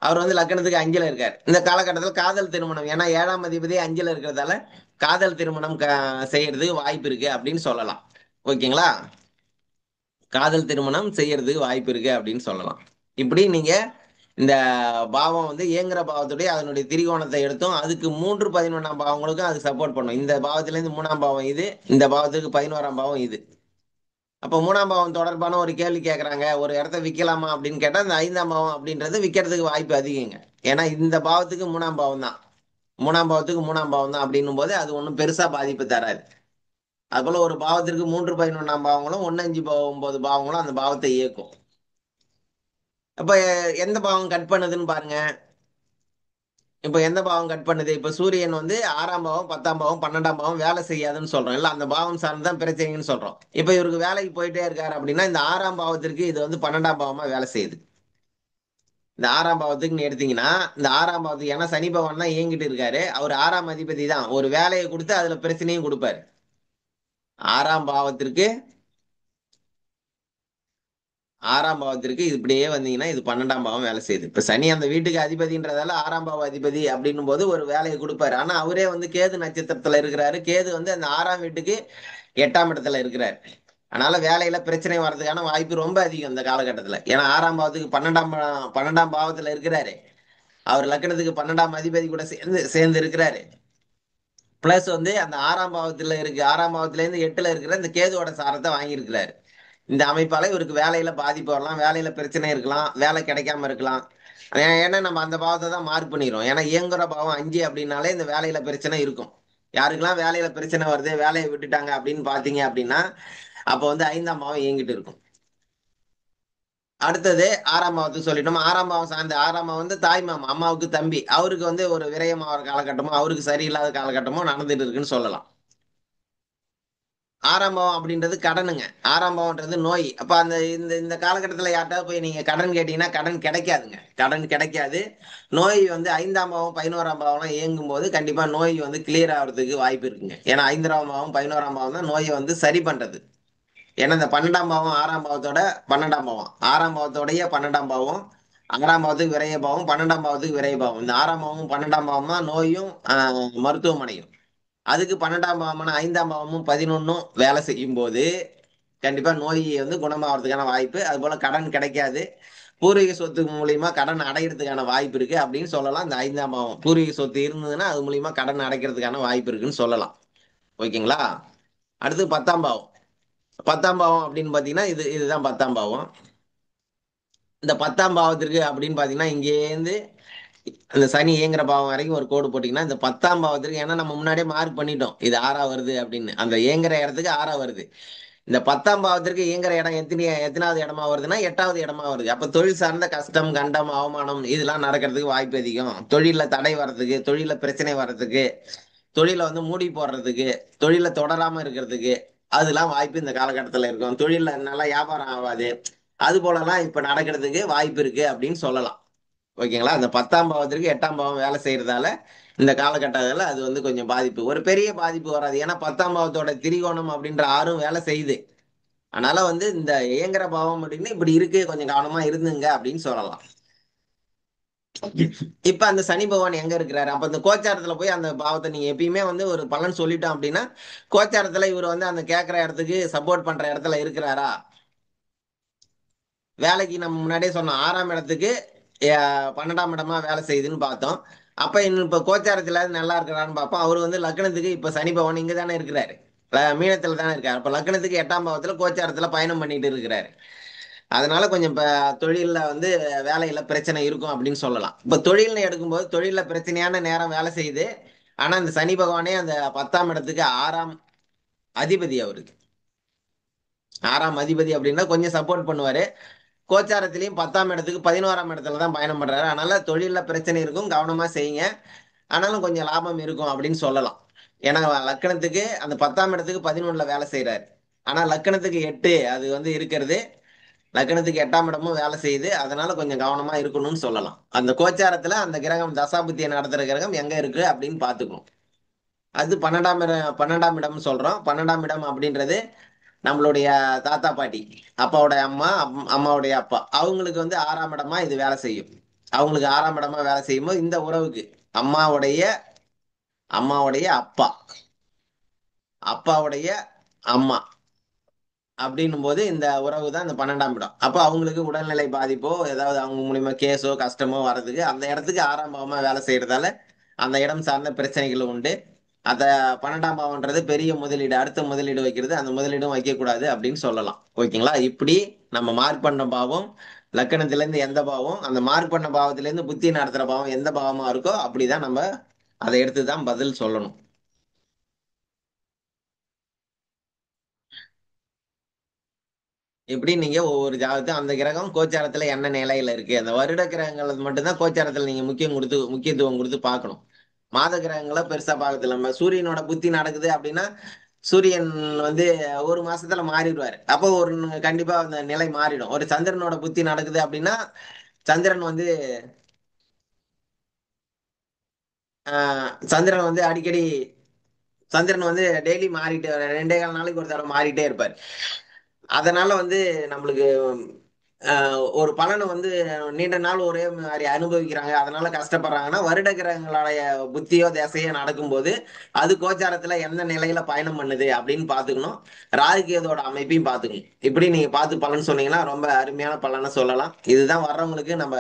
அவர் வந்து லக்னத்துக்கு 5ல இருக்கார். இந்த காலகட்டத்தில் காதல் திருமணம், ஏன்னா 7ஆம் அதிபதி 5ல இருக்கிறதால காதல் திருமணம் செய்யறதுக்கு வாய்ப்பு இருக்கு அப்படின்னு சொல்லலாம். ஓகேங்களா? காதல் திருமணம் செய்யறதுக்கு வாய்ப்பு இருக்கு அப்படின்னு சொல்லலாம். இப்படி நீங்க இந்த பாவம் வந்து இயங்குற பாவத்துடைய அதனுடைய திரிகோணத்தை எடுத்தோம். அதுக்கு 3, 11ஆம் பாவங்களுக்கும் அது சப்போர்ட் பண்ணும். இந்த பாவத்துல இருந்து 3ஆம் பாவம் இது, இந்த பாவத்துக்கு 11ஆம் பாவம் இது. அப்போ 3ஆம் பாவம் தொடர்பான ஒரு கேள்வி கேட்கறாங்க. ஒரு இடத்த விற்கலாமா அப்படின்னு கேட்டா இந்த 5ஆம் பாவம் அப்படின்றது விற்கிறதுக்கு வாய்ப்பு அதிகங்க. ஏன்னா இந்த பாவத்துக்கு 3ஆம் பாவம் தான். 3ஆம் பாவத்துக்கு 3ஆம் பாவம் தான் அப்படின்னும் போது அது ஒன்றும் பெருசா பாதிப்பு தராது. அதுபோல ஒரு பாவத்திற்கு 3, 11ஆம் பாவங்களும் 1, 5, 9 பாவங்களும் அந்த பாவத்தை இயக்கும். அப்ப எந்த பாவம் கட் பண்ணுதுன்னு பாருங்க. இப்ப எந்த பாவம் கட் பண்ணுது? இப்ப சூரியன் வந்து 6ஆம் பாவம் 10ஆம் பாவம் 12ஆம் பாவம் வேலை செய்யாதுன்னு சொல்றோம் இல்ல, அந்த பாவம் சார்ந்துதான் பிரச்சனைன்னு சொல்றோம். இப்ப இவருக்கு வேலைக்கு போயிட்டே இருக்காரு அப்படின்னா இந்த 6ஆம் பாவத்திற்கு இது வந்து 12ஆம் பாவமா வேலை செய்யுது. இந்த 6ஆம் பாவத்துக்கு நீ எடுத்தீங்கன்னா இந்த 6ஆம் பாவத்துக்கு, ஏன்னா சனி பகவான் தான் இயங்கிட்டு இருக்காரு. அவர் 6ஆம் அதிபதி தான். ஒரு வேலையை கொடுத்து அதுல பிரச்சனையும் கொடுப்பாரு. 6ஆம் பாவத்திற்கு 6ஆம் பாவத்திற்கு இது இப்படியே வந்தீங்கன்னா இது 12ஆம் பாவம் வேலை செய்யுது. இப்ப சனி அந்த வீட்டுக்கு அதிபதின்றதால 6ஆம் பாவ அதிபதி அப்படின்னும் போது ஒரு வேலையை கொடுப்பாரு. ஆனா அவரே வந்து கேது நட்சத்திரத்துல இருக்கிறாரு. கேது வந்து அந்த 6ஆம் வீட்டுக்கு 8ஆம் இடத்துல இருக்கிறாரு. அதனால வேலையில பிரச்சனை வர்றதுக்கான வாய்ப்பு ரொம்ப அதிகம் இந்த காலகட்டத்துல. ஏன்னா 6ஆம் பாவத்துக்கு 12ஆம் பாவத்துல இருக்கிறாரு. அவர் லக்னத்துக்கு 12ஆம் அதிபதி கூட சேர்ந்து சேர்ந்து இருக்கிறாரு. பிளஸ் வந்து அந்த 6ஆம் பாவத்துல இருக்கு, 6ஆம் பாவத்துல இருந்து 8ல இருக்கிற இந்த கேதுவோட சாரத்தை வாங்கியிருக்கிறாரு. இந்த அமைப்பால இவருக்கு வேலையில பாதிப்பு வரலாம், வேலையில பிரச்சனை இருக்கலாம், வேலை கிடைக்காம இருக்கலாம். ஏன்னா நம்ம அந்த பாவத்தை தான் மார்க் பண்ணிடுறோம். ஏன்னா இயங்குற பாவம் 5 அப்படின்னாலே இந்த வேலையில பிரச்சனை இருக்கும். யாருக்கெல்லாம் வேலையில பிரச்சனை வருது, வேலையை விட்டுட்டாங்க அப்படின்னு பாத்தீங்க அப்படின்னா அப்ப வந்து 5ஆம் பாவம் இயங்கிட்டு இருக்கும். அடுத்தது 6ஆம் பாவத்துக்கு சொல்லிட்டோம். 6ஆம் பாவம் சார்ந்த 6ஆம் பாவம் வந்து தாய் மாமா, அம்மாவுக்கு தம்பி, அவருக்கு வந்து ஒரு விரயமாகிற காலகட்டமோ அவருக்கு சரியில்லாத காலகட்டமோ நடந்துட்டு இருக்குன்னு சொல்லலாம். 6ஆம் பாவம் அப்படின்றது கடனுங்க. 6ஆம் பாவம்ன்றது நோய். அப்ப அந்த இந்த இந்த காலகட்டத்துல யார்கிட்டயாவது போய் நீங்க கடன் கேட்டீங்கன்னா கடன் கிடைக்காதுங்க. கடன் கிடைக்காது. நோய் வந்து 5ஆம் பாவம் 11ஆம் பாவம்லாம் இயங்கும்போது கண்டிப்பா நோய் வந்து கிளியர் ஆகுறதுக்கு வாய்ப்பு இருக்குங்க. ஏன்னா 5ஆம் பாவம் 11ஆம் பாவம் தான் நோயை வந்து சரி பண்றது. ஏன்னா இந்த 12ஆம் பாவம் 6ஆம் பாவத்தோட 12ஆம் பாவம், 6ஆம் பாவத்தோடைய 12ஆம் பாவம், 6ஆம் பாவத்துக்கு விரைய பாவம், 12ஆம் பாவத்துக்கு விரைய பாவம். இந்த 6ஆம் பாவமும் 12ஆம் பாவம் தான் நோயும் மருத்துவமனையும். அதுக்கு 12ஆம் பாவமான 5ஆம் பாவமும் 11ம் வேலை செய்யும் போது கண்டிப்பா நோய் வந்து குணமாகறதுக்கான வாய்ப்பு, அது போல கடன் கிடைக்காது. பூர்வீக சொத்து மூலியமா கடன் அடையிறதுக்கான வாய்ப்பு இருக்கு அப்படின்னு சொல்லலாம். இந்த 5ஆம் பாவம் பூர்வீக சொத்து இருந்ததுன்னா அது மூலியமா கடன் அடைக்கிறதுக்கான வாய்ப்பு இருக்குன்னு சொல்லலாம். ஓகேங்களா? அடுத்து 10ஆம் பாவம். 10ஆம் பாவம் அப்படின்னு பாத்தீங்கன்னா இதுதான் 10ஆம் பாவம். இந்த 10ஆம் பாவத்திற்கு அப்படின்னு பாத்தீங்கன்னா இங்கேருந்து அந்த சனி இயங்குற பாவம் வரைக்கும் ஒரு கோடு போட்டீங்கன்னா இந்த 10ஆம் பாவத்திற்கு, ஏன்னா நம்ம முன்னாடியே மார்க் பண்ணிட்டோம் இது 6ஆ வருது அப்படின்னு, அந்த இயங்குற இடத்துக்கு 6ஆ வருது. இந்த 10ஆம் பாவத்திற்கு இயங்குற இடம் எத்தனாவது இடமா வருதுன்னா 8வது இடமா வருது. அப்ப தொழில் சார்ந்த கஷ்டம், கண்டம், அவமானம் இதெல்லாம் நடக்கிறதுக்கு வாய்ப்பு அதிகம். தொழில தடை வர்றதுக்கு, தொழில பிரச்சனை வர்றதுக்கு, தொழில வந்து மூடி போடுறதுக்கு, தொழில தொடராம இருக்கிறதுக்கு அதெல்லாம் வாய்ப்பு இந்த காலகட்டத்துல இருக்கும். தொழில்ல நல்லா வியாபாரம் ஆகாது. அது போலலாம் இப்ப நடக்கிறதுக்கு வாய்ப்பு இருக்கு அப்படின்னு சொல்லலாம். ஓகேங்களா? அந்த 10ஆம் பாவத்திற்கு 8ஆம் பாவம் வேலை செய்யறதால இந்த காலகட்டத்துல அது வந்து கொஞ்சம் பாதிப்பு, ஒரு பெரிய பாதிப்பு வராது. ஏன்னா 10ஆம் பாவத்தோட திரிகோணம் அப்படின்ற 6ம் வேலை செய்யுது. அதனால வந்து இந்த இயங்குற பாவம் அப்படின்னு இப்படி இருக்கு, கொஞ்சம் கவனமா இருந்துங்க அப்படின்னு சொல்லலாம். இப்ப அந்த சனி பகவான் எங்க இருக்கிறாரு? அப்ப இந்த கோச்சாரத்துல போய் அந்த பாவத்தை நீங்க எப்பயுமே வந்து ஒரு பலன் சொல்லிட்டோம் அப்படின்னா கோச்சாரத்துல இவர் வந்து அந்த கேட்கிற இடத்துக்கு சப்போர்ட் பண்ற இடத்துல இருக்கிறாரா? வேலைக்கு நம்ம முன்னாடியே சொன்னோம் 6ஆம் இடத்துக்கு 12ஆம் இடமா வேலை செய்யுதுன்னு பார்த்தோம். அப்ப இன்னும் இப்ப கோச்சாரத்துல நல்லா இருக்கிறான்னு பார்ப்போம். அவர் வந்து லக்னத்துக்கு இப்ப சனி பகவான் இங்க தானே இருக்கிறாரு. மீனத்துல தானே இருக்காரு. அப்ப லக்னத்துக்கு 8ஆம் பாவத்துல கோச்சாரத்துல பயணம் பண்ணிட்டு இருக்கிறாரு. அதனால கொஞ்சம் இப்ப தொழில்ல வந்து வேலையில பிரச்சனை இருக்கும் அப்படின்னு சொல்லலாம். இப்ப தொழில்னு எடுக்கும்போது தொழில்ல பிரச்சனையான நேரம் வேலை செய்யுது. ஆனா இந்த சனி பகவானே அந்த 10ஆம் இடத்துக்கு 6ஆம் அதிபதி அவருக்கு. 6ஆம் அதிபதி அப்படின்னா கொஞ்சம் சப்போர்ட் பண்ணுவாரு. கோச்சாரத்திலயும் 10ஆம் இடத்துக்கு 11ஆம் இடத்துல தான் பயணம் பண்றாரு. அதனால தொழில்ல பிரச்சனை இருக்கும். கவனமா செய்யுங்க. ஆனாலும் கொஞ்சம் லாபம் இருக்கும் அப்படின்னு சொல்லலாம். ஏன்னா லக்கணத்துக்கு அந்த 10ஆம் இடத்துக்கு 11ல வேலை செய்றாரு. ஆனா லக்கணத்துக்கு 8 அது வந்து இருக்கிறது. லக்னத்துக்கு 8ஆம் இடமும் வேலை செய்யுது. அதனால கொஞ்சம் கவனமா இருக்கணும்னு சொல்லலாம். அந்த கோச்சாரத்துல அந்த கிரகம் தசாபுத்திய நடத்துற கிரகம் எங்க இருக்கு அப்படின்னு பார்த்துக்கணும். அது 12ஆம் இடம்னு சொல்றோம். 12ஆம் இடம் அப்படின்றது நம்மளுடைய தாத்தா, பாட்டி, அப்பாவோட அம்மா, அம்மாவுடைய அப்பா. அவங்களுக்கு வந்து 6ஆம் இடமா இது வேலை செய்யும். அவங்களுக்கு 6ஆம் இடமா வேலை செய்யும்போது இந்த உறவுக்கு அம்மாவுடைய அம்மாவுடைய அப்பா, அப்பாவுடைய அம்மா அப்படின்னும் போது இந்த உறவு தான் இந்த 12ஆம் இடம். அப்ப அவங்களுக்கு உடல்நிலை பாதிப்போ, ஏதாவது அவங்க மூலியமா கேஸோ, கஷ்டமோ வர்றதுக்கு அந்த இடத்துக்கு 6ஆம் பாவமா வேலை செய்யறதால, அந்த இடம் சார்ந்த பிரச்சனைகள் உண்டு. அத 12ஆம் பாவம்ன்றது பெரிய முதலீடு. அடுத்த முதலீடு வைக்கிறது. அந்த முதலீடும் வைக்கக்கூடாது அப்படின்னு சொல்லலாம். ஓகேங்களா? இப்படி நம்ம மார்க் பண்ண பாவம், லக்கணத்திலேருந்து எந்த பாவம், அந்த மார்க் பண்ண பாவத்திலேருந்து புத்தி நடத்துற பாவம் எந்த பாவமா இருக்கோ, அப்படிதான் நம்ம அதை எடுத்து தான் பதில் சொல்லணும். எப்படி நீங்க ஒவ்வொரு ஜாதகத்தையும் அந்த கிரகம் கோச்சாரத்துல என்ன நிலையில இருக்கு அந்த வருட கிரகங்கள் மட்டும்தான் கோச்சாரத்துல நீங்க முக்கியத்துவம் கொடுத்து பார்க்கணும். மாத கிரகங்களை பெருசா பார்க்கறது நம்ம சூரியனோட புத்தி நடக்குது அப்படின்னா சூரியன் வந்து ஒரு மாசத்துல மாறிடுவாரு. அப்போ கண்டிப்பா அந்த நிலை மாறிடும். ஒரு சந்திரனோட புத்தி நடக்குது அப்படின்னா சந்திரன் வந்து சந்திரன் வந்து அடிக்கடி சந்திரன் வந்து டெய்லி மாறிட்டே 2.25 நாளைக்கு ஒரு தடவை மாறிட்டே இருப்பார். அதனால வந்து நம்மளுக்கு ஒரு பலனை வந்து நீண்ட நாள் ஒரே மாதிரி அனுபவிக்கிறாங்க. அதனால கஷ்டப்படுறாங்கன்னா, வருட கிரகங்களுடைய புத்தியோ, திசையோ நடக்கும்போது, அது கோச்சாரத்துல எந்த நிலையில பயணம் பண்ணுது அப்படின்னு பார்த்துக்கணும். ராகு கேதுவோட அமைப்பையும் பார்த்துக்கணும். இப்படி நீங்க பார்த்து பலன் சொன்னீங்கன்னா, ரொம்ப அருமையான பலனை சொல்லலாம். இதுதான் வர்றவங்களுக்கு நம்ம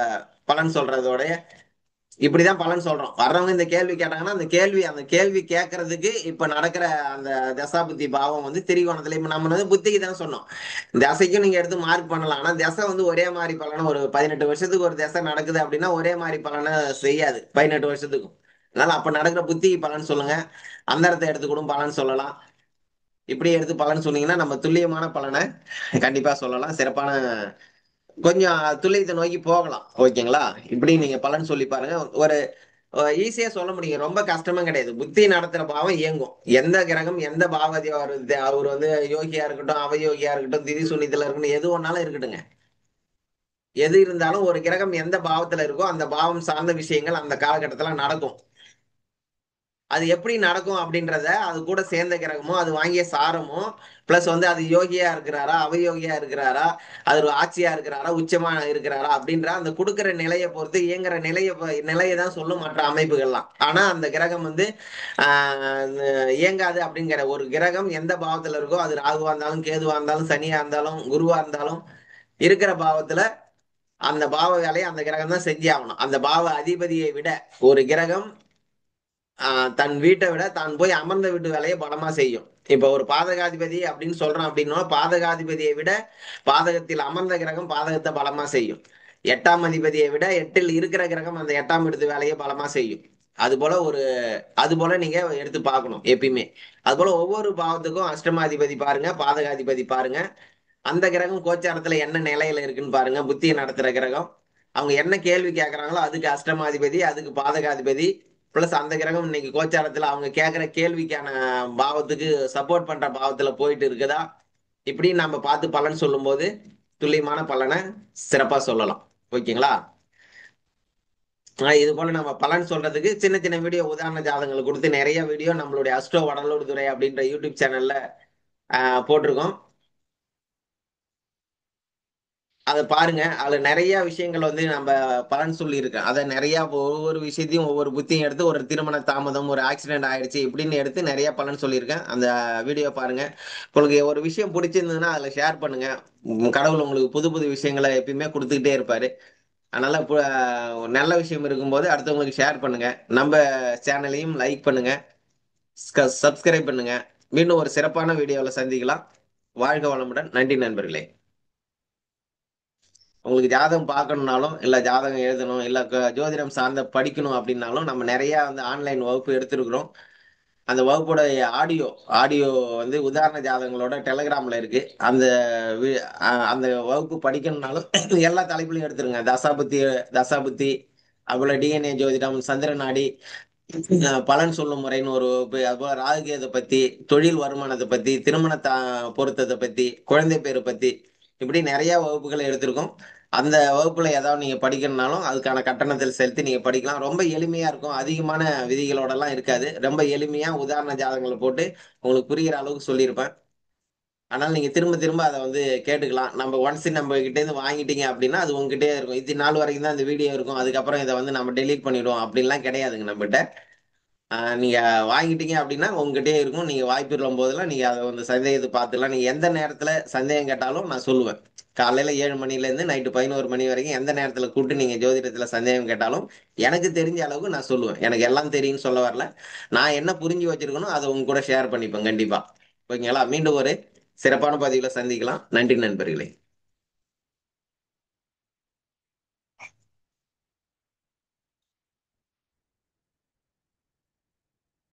பலன் சொல்றதோட இப்படிதான் பலன் சொல்றோம். வர்றவங்க இந்த கேள்வி கேட்டாங்கன்னா, அந்த கேள்வி கேட்கறதுக்கு இப்ப நடக்கிற அந்த தசாபுத்தி பாவம் வந்து திரிகோணத்துல இப்ப நம்ம வந்து புத்திக்கு தான் சொன்னோம். தசைக்கும் நீங்க எடுத்து மார்க் பண்ணலாம். ஆனா தசை வந்து ஒரே மாதிரி பலனை ஒரு 18 வருஷத்துக்கு ஒரு தசை நடக்குது அப்படின்னா ஒரே மாதிரி பலனை செய்யாது 18 வருஷத்துக்கும். அதனால அப்ப நடக்கிற புத்திக்கு பலன் சொல்லுங்க. அந்தரத்தை எடுத்து கூட பலன் சொல்லலாம். இப்படி எடுத்து பலன் சொன்னீங்கன்னா நம்ம துல்லியமான பலனை கண்டிப்பா சொல்லலாம். சிறப்பான கொஞ்சம் துல்லியத்தை நோக்கி போகலாம். ஓகேங்களா? இப்படி நீங்க பலன் சொல்லி பாருங்க. ஒரு ஈஸியா சொல்ல முடியும். ரொம்ப கஷ்டமும் கிடையாது. புத்தி நடத்துற பாவம் இயங்கும். எந்த கிரகம் எந்த பாவதி வருது அவர் வந்து யோகியா இருக்கட்டும், அவயோகியா இருக்கட்டும், திதி சூனியத்துல இருக்கட்டும், எது ஒண்ணாலும் இருக்கட்டுங்க. எது இருந்தாலும் ஒரு கிரகம் எந்த பாவத்துல இருக்கோ அந்த பாவம் சார்ந்த விஷயங்கள் அந்த காலகட்டத்துல நடக்கும். அது எப்படி நடக்கும் அப்படின்றத அது கூட சேர்ந்த கிரகமோ அது வாங்கிய சாரமோ பிளஸ் வந்து அது யோகியா இருக்கிறாரா அவயோகியா இருக்கிறாரா அது ஒரு ஆட்சியா இருக்கிறாரா உச்சமா இருக்கிறாரா அப்படின்ற அந்த கொடுக்கிற நிலையை பொறுத்து இயங்குற நிலையை தான் சொல்லும் மற்ற அமைப்புகள்லாம். ஆனா அந்த கிரகம் வந்து இயங்காது அப்படிங்கிற ஒரு கிரகம் எந்த பாவத்துல இருக்கோ அது ராகுவா இருந்தாலும் கேதுவா இருந்தாலும் சனியா இருந்தாலும் குருவா இருந்தாலும் இருக்கிற பாவத்துல அந்த பாவ வேலையை அந்த கிரகம் தான் செஞ்சே ஆகணும். அந்த பாவ அதிபதியை விட ஒரு கிரகம் தன் வீட்டை விட தான் போய் அமர்ந்த வீட்டு வேலையை பலமா செய்யும். இப்ப ஒரு பாதகாதிபதி அப்படின்னு சொல்றோம் அப்படின்னா பாதகாதிபதியை விட பாதகத்தில் அமர்ந்த கிரகம் பாதகத்தை பலமா செய்யும். 8ஆம் அதிபதியை விட 8ல் இருக்கிற கிரகம் அந்த 8ஆம் இடத்து வேலையை பலமா செய்யும். அது போல ஒரு அது போல நீங்க எடுத்து பார்க்கணும் எப்பயுமே. அது போல ஒவ்வொரு பாவத்துக்கும் அஷ்டமாதிபதி பாருங்க, பாதகாதிபதி பாருங்க, அந்த கிரகம் கோச்சாரத்துல என்ன நிலையில இருக்குன்னு பாருங்க. புத்தியை நடத்துற கிரகம் அவங்க என்ன கேள்வி கேட்கறாங்களோ அதுக்கு அஷ்டமாதிபதி அதுக்கு பாதகாதிபதி பிளஸ் அந்த கிரகம் இன்னைக்கு கோச்சாரத்துல அவங்க கேட்கிற கேள்விக்கான பாவத்துக்கு சப்போர்ட் பண்ற பாவத்துல போயிட்டு இருக்குதா இப்படி நம்ம பார்த்து பலன் சொல்லும் போது துல்லியமான பலனை சிறப்பா சொல்லலாம். ஓகேங்களா? இது போல நம்ம பலன் சொல்றதுக்கு சின்ன சின்ன வீடியோ உதாரண ஜாதகங்களை கொடுத்து நிறைய வீடியோ நம்மளுடைய அஸ்ட்ரோ வடலூர் துறை அப்படின்ற யூடியூப் சேனல்ல போட்டிருக்கோம். அதை பாருங்க. அதுல நிறைய விஷயங்கள் வந்து நம்ம பலன் சொல்லியிருக்கேன். அதை நிறைய ஒவ்வொரு விஷயத்தையும் ஒவ்வொரு புத்தியும் எடுத்து ஒரு திருமண தாமதம் ஒரு ஆக்சிடென்ட் ஆயிடுச்சு இப்படின்னு எடுத்து நிறைய பலன் சொல்லியிருக்கேன். அந்த வீடியோ பாருங்க. உங்களுக்கு ஒரு விஷயம் பிடிச்சிருந்ததுன்னா அதுல ஷேர் பண்ணுங்க. கடவுள் உங்களுக்கு புது புது விஷயங்களை எப்பயுமே கொடுத்துக்கிட்டே இருப்பாரு. அதனால நல்ல விஷயம் இருக்கும்போது அடுத்தவங்களுக்கு ஷேர் பண்ணுங்க. நம்ம சேனலையும் லைக் பண்ணுங்க, சப்ஸ்கிரைப் பண்ணுங்க. மீண்டும் ஒரு சிறப்பான வீடியோவில் சந்திக்கலாம். வாழ்க வளமுடன். நன்றி நண்பர்களே. உங்களுக்கு ஜாதகம் பார்க்கணும்னாலும் இல்ல ஜாதகம் எழுதணும் இல்ல ஜோதிடம் சார்ந்த படிக்கணும் அப்படின்னாலும் நம்ம நிறைய வந்து ஆன்லைன் வகுப்பு எடுத்திருக்கிறோம். அந்த வகுப்போட ஆடியோ ஆடியோ வந்து உதாரண ஜாதகங்களோட டெலகிராம்ல இருக்கு. அந்த அந்த வகுப்பு படிக்கணும்னாலும் எல்லா தலைப்புலையும் எடுத்துருங்க. தசாபுத்தி, அப்புறம் டிஎன்ஏ ஜோதிடம், சந்திர நாடி, பலன் சொல்லும் முறைன்னு ஒரு வகுப்பு, அதுபோல ராகுகேதை பத்தி, தொழில் வருமானத்தை பத்தி, திருமண பொருத்தத்தை பத்தி, குழந்தை பேரை பத்தி, இப்படி நிறைய வகுப்புகளை எடுத்திருக்கோம். அந்த வகுப்புல ஏதாவது நீங்க படிக்கணும்னாலும் அதுக்கான கட்டணத்தில் செலுத்தி நீங்க படிக்கலாம். ரொம்ப எளிமையா இருக்கும். அதிகமான விதிகளோட எல்லாம் இருக்காது. ரொம்ப எளிமையா உதாரண ஜாதகங்களை போட்டு உங்களுக்கு புரிகிற அளவுக்கு சொல்லியிருப்பேன். ஆனால் நீங்க திரும்ப திரும்ப அதை வந்து கேட்டுக்கலாம். நம்ம ஒன்ஸ் நம்ம கிட்ட இருந்து வாங்கிட்டீங்க அப்படின்னா அது உங்ககிட்டயே இருக்கும். இது நாள் வரைக்கும் தான் இந்த வீடியோ இருக்கும். அதுக்கப்புறம் இதை வந்து நம்ம டெலீட் பண்ணிடுவோம் அப்படின்லாம் கிடையாதுங்க நம்மகிட்ட. நீங்க வாங்கிட்டீங்க அப்படின்னா உங்ககிட்டயே இருக்கும். நீங்க வாய்ப்பு இருக்கும் போதெல்லாம் நீங்க அதை வந்து சந்தேகத்தை பார்த்துக்கலாம். நீங்க எந்த நேரத்துல சந்தேகம் கேட்டாலும் நான் சொல்லுவேன். காலையில 7 மணில இருந்து நைட்டு 11 மணி வரைக்கும் எந்த நேரத்துல கூப்பிட்டு நீங்க ஜோதிடத்துல சந்தேகம் கேட்டாலும் எனக்கு தெரிஞ்ச அளவுக்கு நான் சொல்லுவேன். எனக்கு எல்லாம் தெரியும்னு சொல்ல வரல. நான் என்ன புரிஞ்சு வச்சிருக்கணும் அதை உங்க கூட ஷேர் பண்ணிப்பேன் கண்டிப்பா. ஓகேங்களா? மீண்டும் ஒரு சிறப்பான பதிவுல சந்திக்கலாம். நன்றி நண்பர்களே.